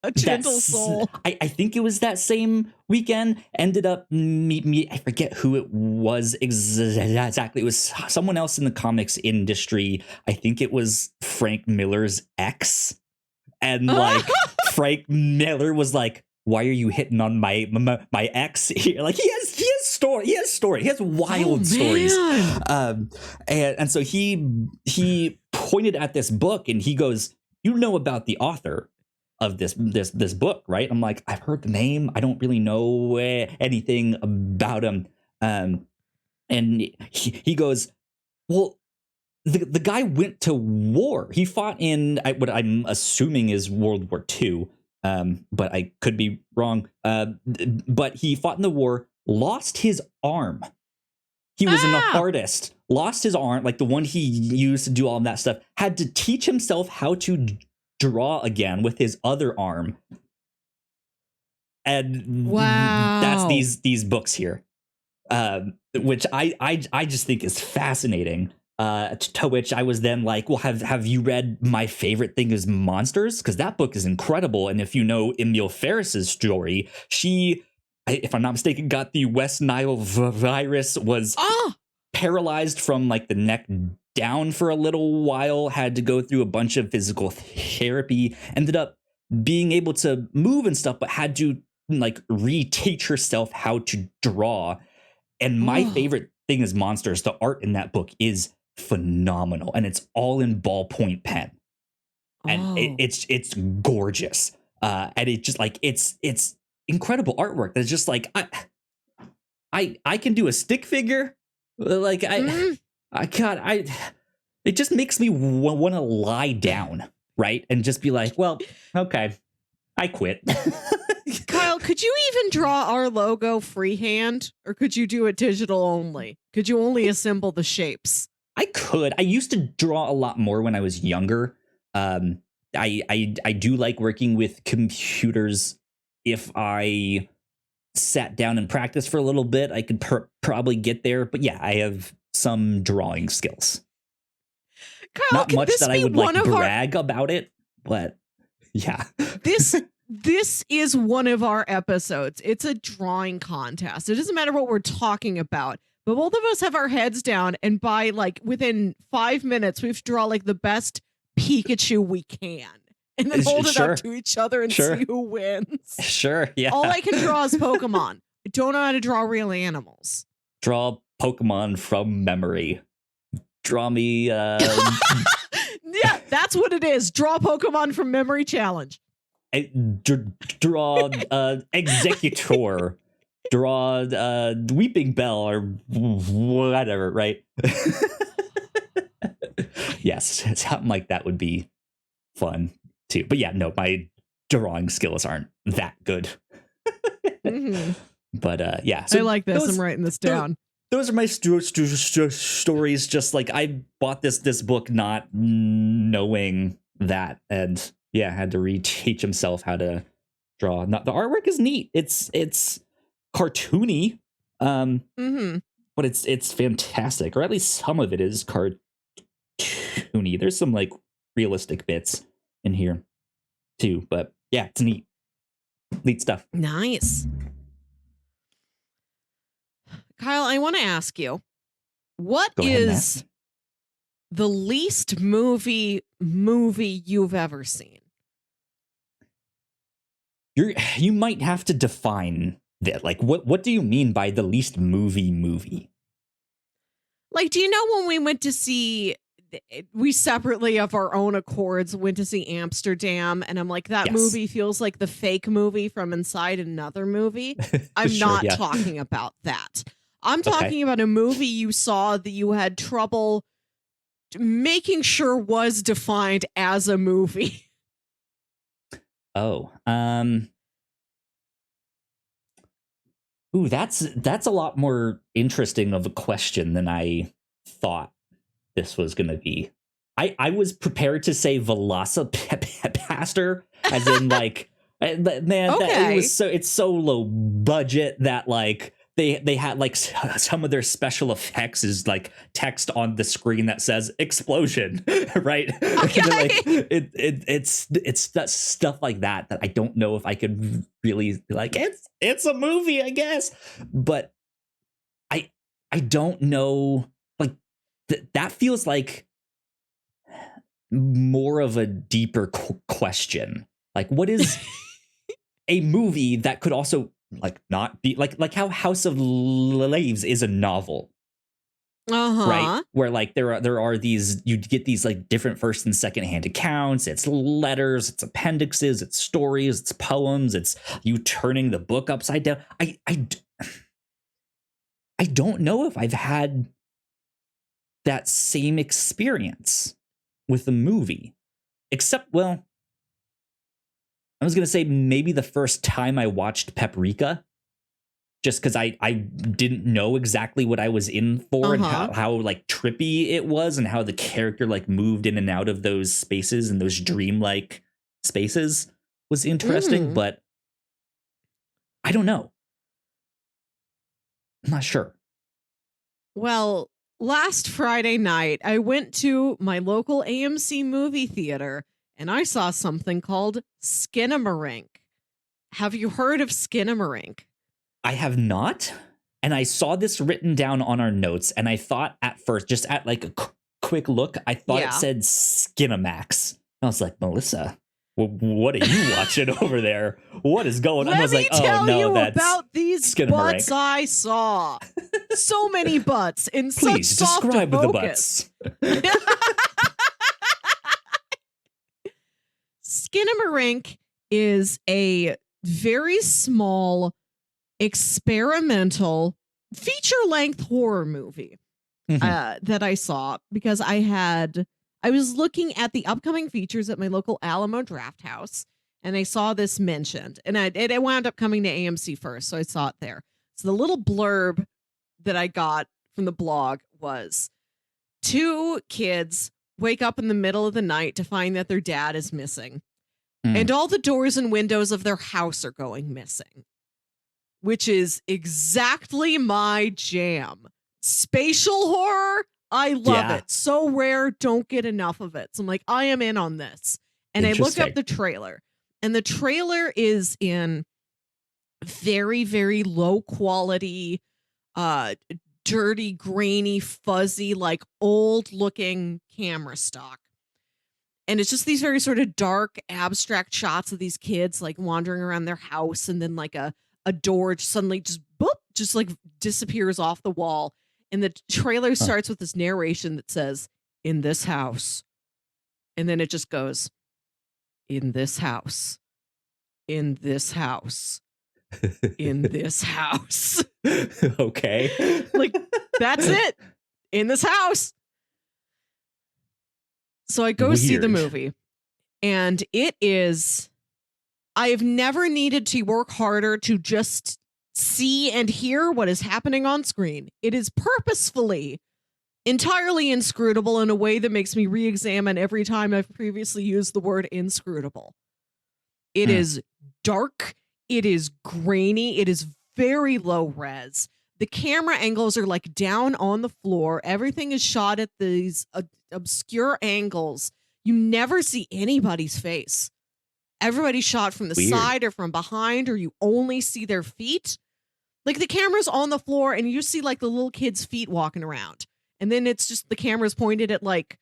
A gentle soul. I think it was that same weekend. Ended up I forget who it was exactly. It was someone else in the comics industry. I think it was Frank Miller's ex. And like Frank Miller was like, why are you hitting on my ex here? Like he has story. He has wild stories. And so he pointed at this book, and he goes, you know about the author of this book, right? I'm like, I've heard the name. I don't really know anything about him. And he goes, well, the guy went to war. He fought in what I'm assuming is World War II, but I could be wrong. But he fought in the war, lost his arm. He was an artist, lost his arm, like the one he used to do all of that stuff, had to teach himself how to draw again with his other arm. And that's these books here, which I just think is fascinating. To which I was then like, well, have you read My Favorite Thing is Monsters? Because that book is incredible. And if you know Emil Ferris's story, she, if I'm not mistaken, got the West Nile virus, was paralyzed from like the neck down for a little while, had to go through a bunch of physical therapy, ended up being able to move and stuff, but had to like reteach herself how to draw. And My Favorite Thing is Monsters, the art in that book is phenomenal, and it's all in ballpoint pen, and it's gorgeous, and it just like it's incredible artwork that's just like I can do a stick figure, like it just makes me want to lie down, right, and just be like, well, okay, I quit. Kyle, could you even draw our logo freehand, or could you do it digital only? Could you only assemble the shapes? I could. I used to draw a lot more when I was younger. I do like working with computers. If I sat down and practiced for a little bit, I could probably get there. But yeah, I have some drawing skills. Kyle, not much that I would like brag about it, but yeah. This is one of our episodes. It's a drawing contest. It doesn't matter what we're talking about, but both of us have our heads down, and by like within 5 minutes, we have to draw like the best Pikachu we can, and then hold it up to each other and see who wins. Sure, yeah. All I can draw is Pokemon. I don't know how to draw real animals. Draw Pokemon from memory. Draw me. Yeah, that's what it is. Draw Pokemon from memory challenge. Draw Executor. Draw Weeping Bell or whatever, right? Yes, something like that would be fun too. But yeah, no, my drawing skills aren't that good. But yeah, so I like this. I'm writing this down. Those are my stories. Just like I bought this book not knowing that, and yeah, had to reteach himself how to draw. Not, the artwork is neat. It's cartoony, but it's fantastic, or at least some of it is cartoony. There's some like realistic bits in here too, but yeah, it's neat stuff. Nice. Kyle, I want to ask you, what is the least movie you've ever seen? You might have to define that. Like, what do you mean by the least movie? Like, do you know when we went to see, we separately of our own accords went to see Amsterdam, and I'm like, that movie feels like the fake movie from inside another movie. I'm not talking about that. I'm talking about a movie you saw that you had trouble making sure was defined as a movie. Oh, ooh, that's a lot more interesting of a question than I thought this was going to be. I was prepared to say Velocipaster, as in like, man, that it's so low budget that like they had like some of their special effects is like text on the screen that says explosion, right? Okay. Like, it's that stuff like that I don't know if I could really be like, it's a movie, I guess, but I don't know, like that feels like more of a deeper question. Like, what is a movie that could also like not be like how House of Leaves is a novel, right? Where like there are these, you get these like different first and second hand accounts. It's letters, it's appendixes, it's stories, it's poems, it's you turning the book upside down. I don't know if I've had that same experience with the movie, except, well, I was going to say maybe the first time I watched Paprika, just because I didn't know exactly what I was in for and how like trippy it was and how the character like moved in and out of those spaces and those dreamlike spaces was interesting, but I don't know. I'm not sure. Well, last Friday night, I went to my local AMC movie theater and I saw something called Skinamarink. Have you heard of Skinamarink? I have not. And I saw this written down on our notes, and I thought at first, just at like a quick look, I thought it said Skinamax. I was like, Melissa, what are you watching over there? What is going on? I was like, oh no, that's about these butts I saw. So many butts in Please such soft describe focus. the butts. Skinamarink is a very small experimental feature-length horror movie that I saw because I was looking at the upcoming features at my local Alamo Draft House, and I saw this mentioned, and it wound up coming to AMC first, so I saw it there. So the little blurb that I got from the blog was 2 kids wake up in the middle of the night to find that their dad is missing, and all the doors and windows of their house are going missing. Which is exactly my jam. Spatial horror, I love it. So rare, don't get enough of it. So I'm like, I am in on this. And I look up the trailer. And the trailer is in very, very low quality, dirty, grainy, fuzzy, like old looking camera stock. And it's just these very sort of dark, abstract shots of these kids like wandering around their house, and then like a door suddenly just boop, just like disappears off the wall. And the trailer starts with this narration that says, in this house. And then it just goes, in this house, in this house, in this house. Okay. Like, that's it. In this house. So I go see the movie, and it is, I have never needed to work harder to just see and hear what is happening on screen. It is purposefully entirely inscrutable in a way that makes me re-examine every time I've previously used the word inscrutable. It is dark. It is grainy. It is very low res. The camera angles are like down on the floor. Everything is shot at these obscure angles. You never see anybody's face. Everybody's shot from the side or from behind, or you only see their feet. Like the camera's on the floor and you see like the little kid's feet walking around. And then it's just the camera's pointed at like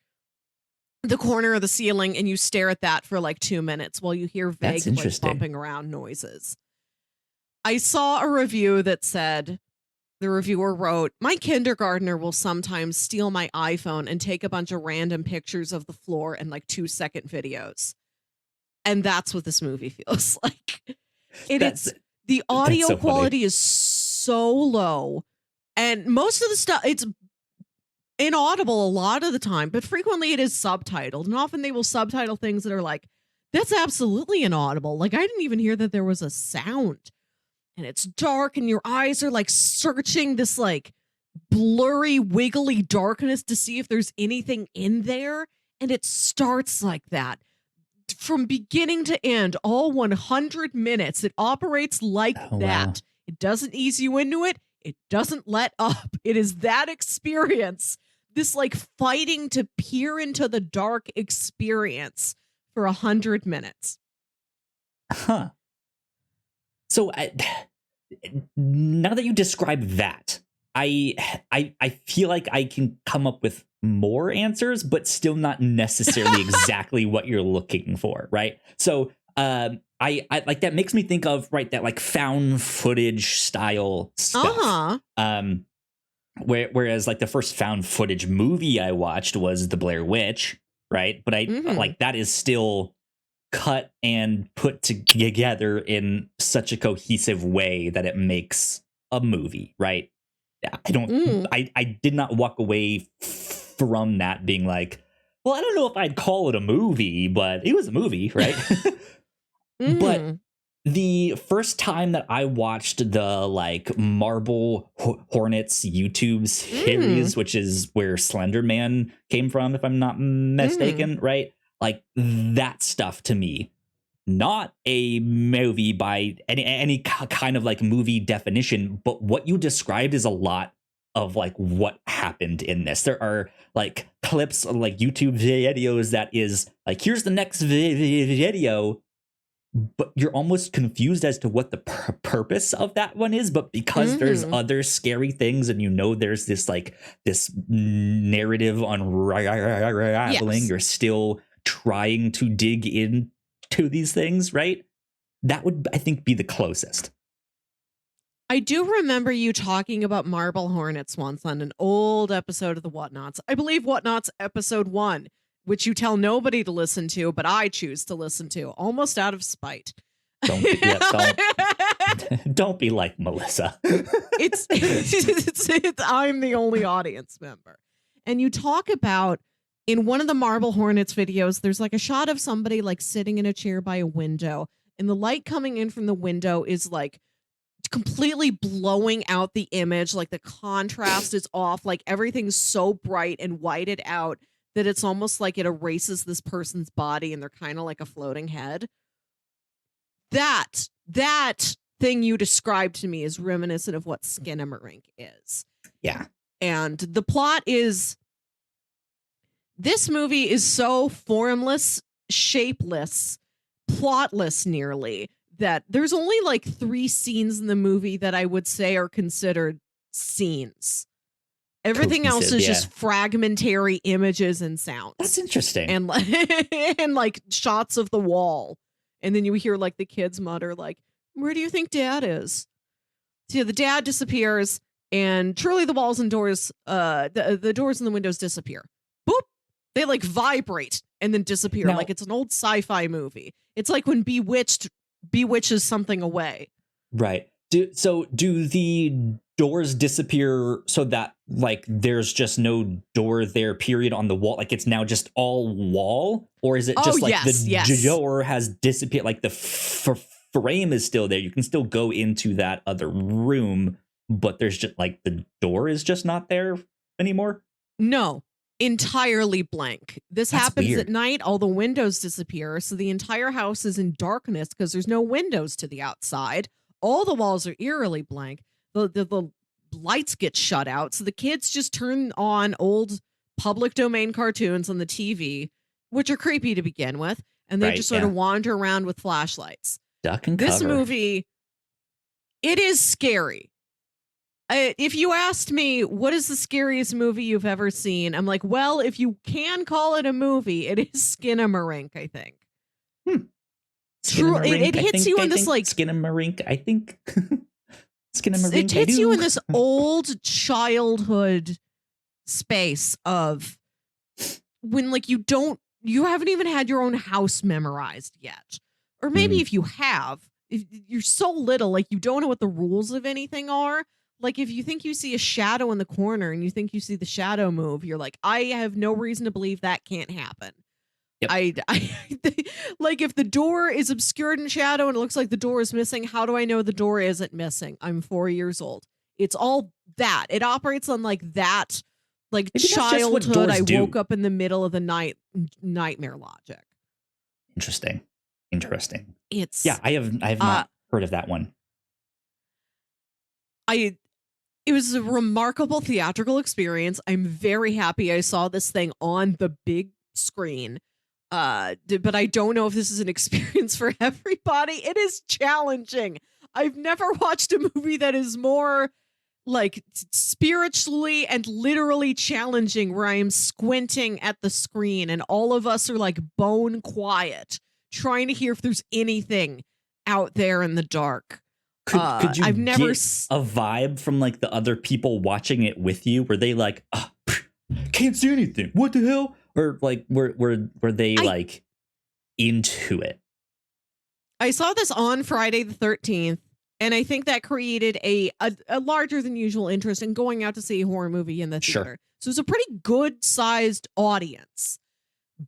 the corner of the ceiling, and you stare at that for like 2 minutes while you hear vague like bumping around noises. I saw a review that said, the reviewer wrote, my kindergartner will sometimes steal my iPhone and take a bunch of random pictures of the floor and like 2-second videos. And that's what this movie feels like. The audio quality is so low, and most of the stuff, it's inaudible a lot of the time, but frequently it is subtitled, and often they will subtitle things that are like, that's absolutely inaudible. Like, I didn't even hear that there was a sound. And it's dark, and your eyes are like searching this like blurry, wiggly darkness to see if there's anything in there. And it starts like that. From beginning to end, all 100 minutes, it operates like that. Wow. It doesn't ease you into it. It doesn't let up. It is that experience, this like fighting to peer into the dark experience for 100 minutes. Huh. So now that you describe that, I feel like I can come up with more answers, but still not necessarily exactly what you're looking for, right? So I like that makes me think of that like found footage style stuff. Whereas like the first found footage movie I watched was The Blair Witch, right? But I like that is still cut and put together in such a cohesive way that it makes a movie, right? I did not walk away from that being like, well, I don't know if I'd call it a movie, but it was a movie, right? But The first time that I watched the like Marble Hornets YouTube series, which is where Slender Man came from, if I'm not mistaken, right? Like that stuff to me, not a movie by any kind of like movie definition, but what you described is a lot of like what happened in this. There are like clips of like YouTube videos that is like, here's the next video, but you're almost confused as to what the purpose of that one is. But because there's other scary things, and you know there's this like this narrative unraveling, you're still trying to dig into these things, right? That would, I think, be the closest. I do remember you talking about Marble Hornets once on an old episode of the Whatnauts. I believe Whatnauts episode 1, which you tell nobody to listen to, but I choose to listen to, almost out of spite. Don't be like Melissa. it's I'm the only audience member. And you talk about, in one of the Marble Hornets videos, there's like a shot of somebody like sitting in a chair by a window, and the light coming in from the window is like completely blowing out the image. Like the contrast is off, like everything's so bright and whited out that it's almost like it erases this person's body and they're kind of like a floating head. That thing you described to me is reminiscent of what Skinamarink is. Yeah. And the plot is, this movie is so formless, shapeless, plotless nearly, that there's only like 3 scenes in the movie that I would say are considered scenes. Everything else is just fragmentary images and sounds. That's interesting. And like shots of the wall. And then you hear like the kids mutter like, where do you think dad is? So yeah, the dad disappears, and truly the walls and doors, the doors and the windows disappear. Boop. They like vibrate and then disappear. Now, like it's an old sci-fi movie. It's like when Bewitched bewitches something away. Right. Do the doors disappear so that like there's just no door there, period, on the wall? Like it's now just all wall? Or is it just like the door has disappeared? Like the frame is still there. You can still go into that other room, but there's just like the door is just not there anymore? No. Entirely blank. That's happens weird. At night, all the windows disappear, so the entire house is in darkness because there's no windows to the outside. All the walls are eerily blank. The lights get shut out, so the kids just turn on old public domain cartoons on the TV, which are creepy to begin with, and they just sort of wander around with flashlights. Duck and cover. This movie, it is scary. If you asked me, what is the scariest movie you've ever seen? I'm like, well, if you can call it a movie, it is Skinamarink, I think. True, it hits you in this like Skinamarink, I think. Skinamarink. It hits you in this old childhood space of when like you haven't even had your own house memorized yet. Or maybe if you have, if you're so little, like you don't know what the rules of anything are. Like if you think you see a shadow in the corner and you think you see the shadow move, you're like, I have no reason to believe that can't happen. Yep. I like if the door is obscured in shadow and it looks like the door is missing, how do I know the door isn't missing? I'm 4 years old. It's all that. It operates on like that, like maybe childhood. I woke up in the middle of the night nightmare logic. Interesting. It's I have not heard of that one. It was a remarkable theatrical experience. I'm very happy I saw this thing on the big screen. But I don't know if this is an experience for everybody. It is challenging. I've never watched a movie that is more like spiritually and literally challenging, where I am squinting at the screen and all of us are like bone quiet, trying to hear if there's anything out there in the dark. Could you get a vibe from like the other people watching it with you? Were they like, can't see anything, what the hell? Or like were they like into it? I saw this on Friday the 13th, and I think that created a larger than usual interest in going out to see a horror movie in the theater. Sure. So it's a pretty good sized audience.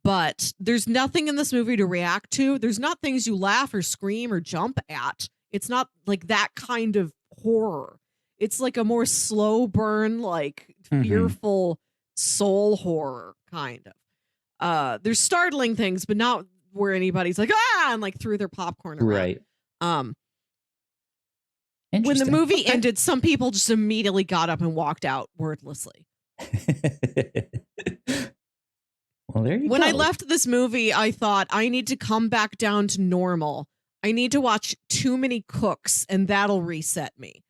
but there's nothing in this movie to react to. There's not things you laugh or scream or jump at. It's not like that kind of horror. It's like a more slow burn, like fearful soul horror kind of. There's startling things, but not where anybody's like, ah, and like threw their popcorn around. Right. When the movie ended, some people just immediately got up and walked out wordlessly. Well, there you go. When I left this movie, I thought I need to come back down to normal. I need to watch Too Many Cooks, and that'll reset me.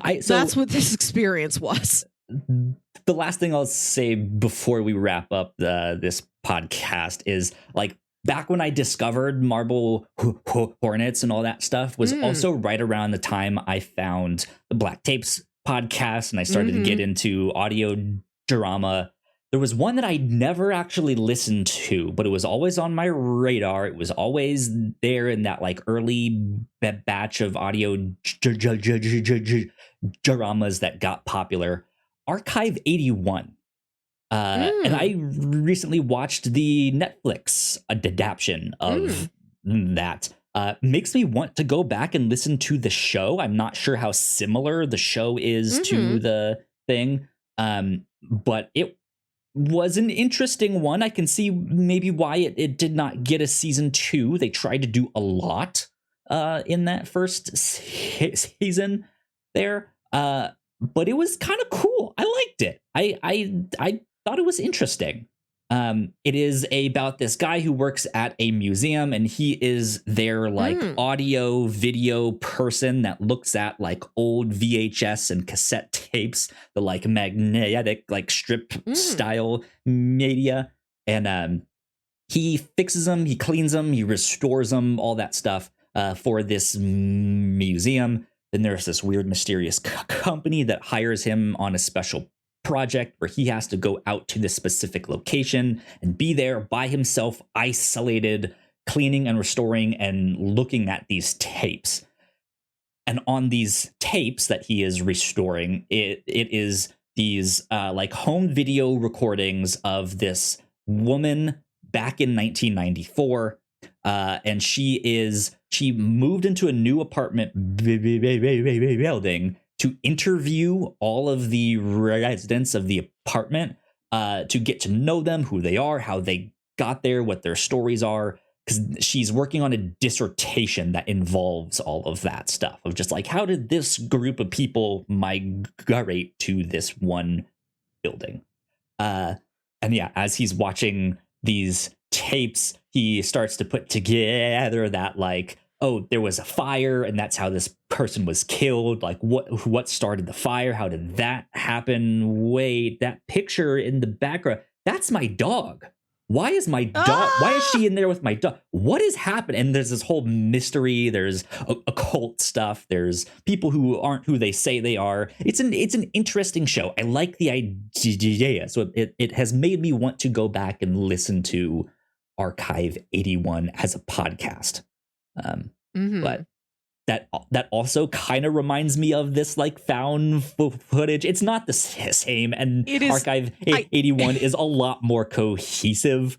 That's what this experience was. The last thing I'll say before we wrap up this podcast is, like, back when I discovered Marble Hornets and all that stuff was also right around the time I found the Black Tapes podcast and I started to get into audio drama. There was one that I never actually listened to, but it was always on my radar. It was always there in that like early batch of audio dramas that got popular. Archive 81. And I recently watched the Netflix adaptation of that. Makes me want to go back and listen to the show. I'm not sure how similar the show is to the thing, but it was an interesting one. I can see maybe why it did not get a season 2. They tried to do a lot in that first season there, but it was kind of cool. I liked it. I thought it was interesting. It is about this guy who works at a museum, and he is their like audio video person that looks at like old VHS and cassette tapes, the like magnetic like strip style media, and he fixes them, he cleans them, he restores them, all that stuff for this museum. Then there's this weird mysterious company that hires him on a special project where he has to go out to this specific location and be there by himself, isolated, cleaning and restoring and looking at these tapes. And on these tapes that he is restoring, it is these like home video recordings of this woman back in 1994. And she moved into a new apartment building to interview all of the residents of the apartment, to get to know them, who they are, how they got there, what their stories are, because she's working on a dissertation that involves all of that stuff of just like, how did this group of people migrate to this one building? And yeah, as he's watching these tapes, he starts to put together that like, oh, there was a fire and that's how this person was killed. Like what started the fire? How did that happen? Wait, that picture in the background, that's my dog. Why is my dog? Why is she in there with my dog? What is happening? And there's this whole mystery. There's occult stuff. There's people who aren't who they say they are. It's an interesting show. I like the idea. So it has made me want to go back and listen to Archive 81 as a podcast. But that also kind of reminds me of this like found footage. It's not the same, and Archive 81 is a lot more cohesive,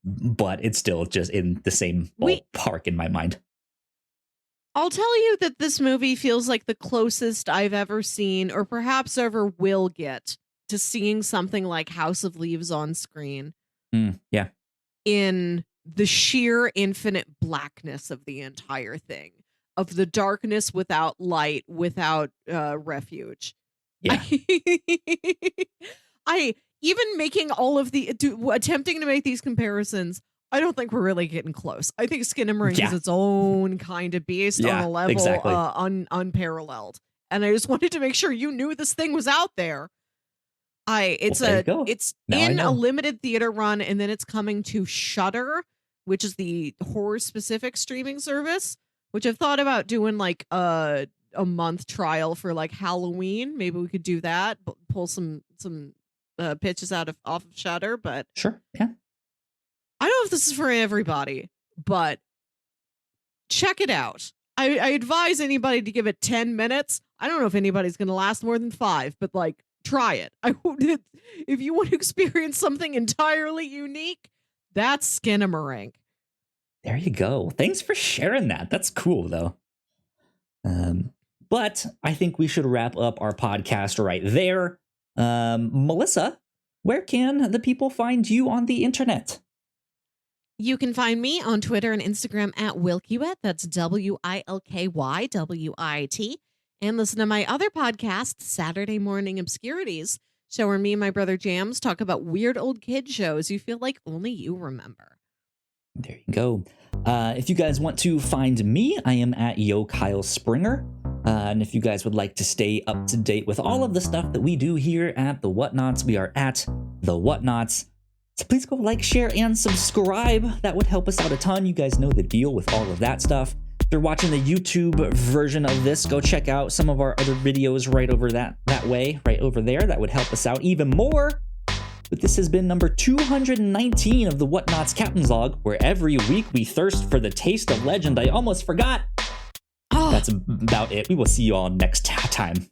but it's still just in the same ballpark in my mind. I'll tell you that this movie feels like the closest I've ever seen, or perhaps ever will get, to seeing something like House of Leaves on screen. Yeah. In the sheer infinite blackness of the entire thing, of the darkness without light, without refuge. Yeah. I even making all of attempting to make these comparisons, I don't think we're really getting close. I think Skinamarink is its own kind of beast on a level unparalleled. And I just wanted to make sure you knew this thing was out there. It's in a limited theater run, and then it's coming to Shudder, which is the horror specific streaming service, which I've thought about doing like a month trial for like Halloween. Maybe we could do that, pull some pitches off of Shudder, but sure. Yeah. I don't know if this is for everybody, but check it out. I advise anybody to give it 10 minutes. I don't know if anybody's going to last more than 5, but like try it. If you want to experience something entirely unique, that's Skinamarink. There you go. Thanks for sharing that. That's cool, though. But I think we should wrap up our podcast right there. Melissa, where can the people find you on the internet? You can find me on Twitter and Instagram at Wilkywit. That's WILKYWIT. And listen to my other podcast, Saturday Morning Obscurities, show where me and my brother Jams talk about weird old kid shows you feel like only you remember. There you go. If you guys want to find me, I am at Yo Kyle Springer. And if you guys would like to stay up to date with all of the stuff that we do here at the Whatnauts, we are at the Whatnauts. So please go like, share, and subscribe. That would help us out a ton. You guys know the deal with all of that stuff. If you're watching the YouTube version of this, go check out some of our other videos right over that way, right over there. That would help us out even more. But this has been number 219 of the Whatnauts Captain's Log, where every week we thirst for the taste of legend. I almost forgot. That's about it. We will see you all next time.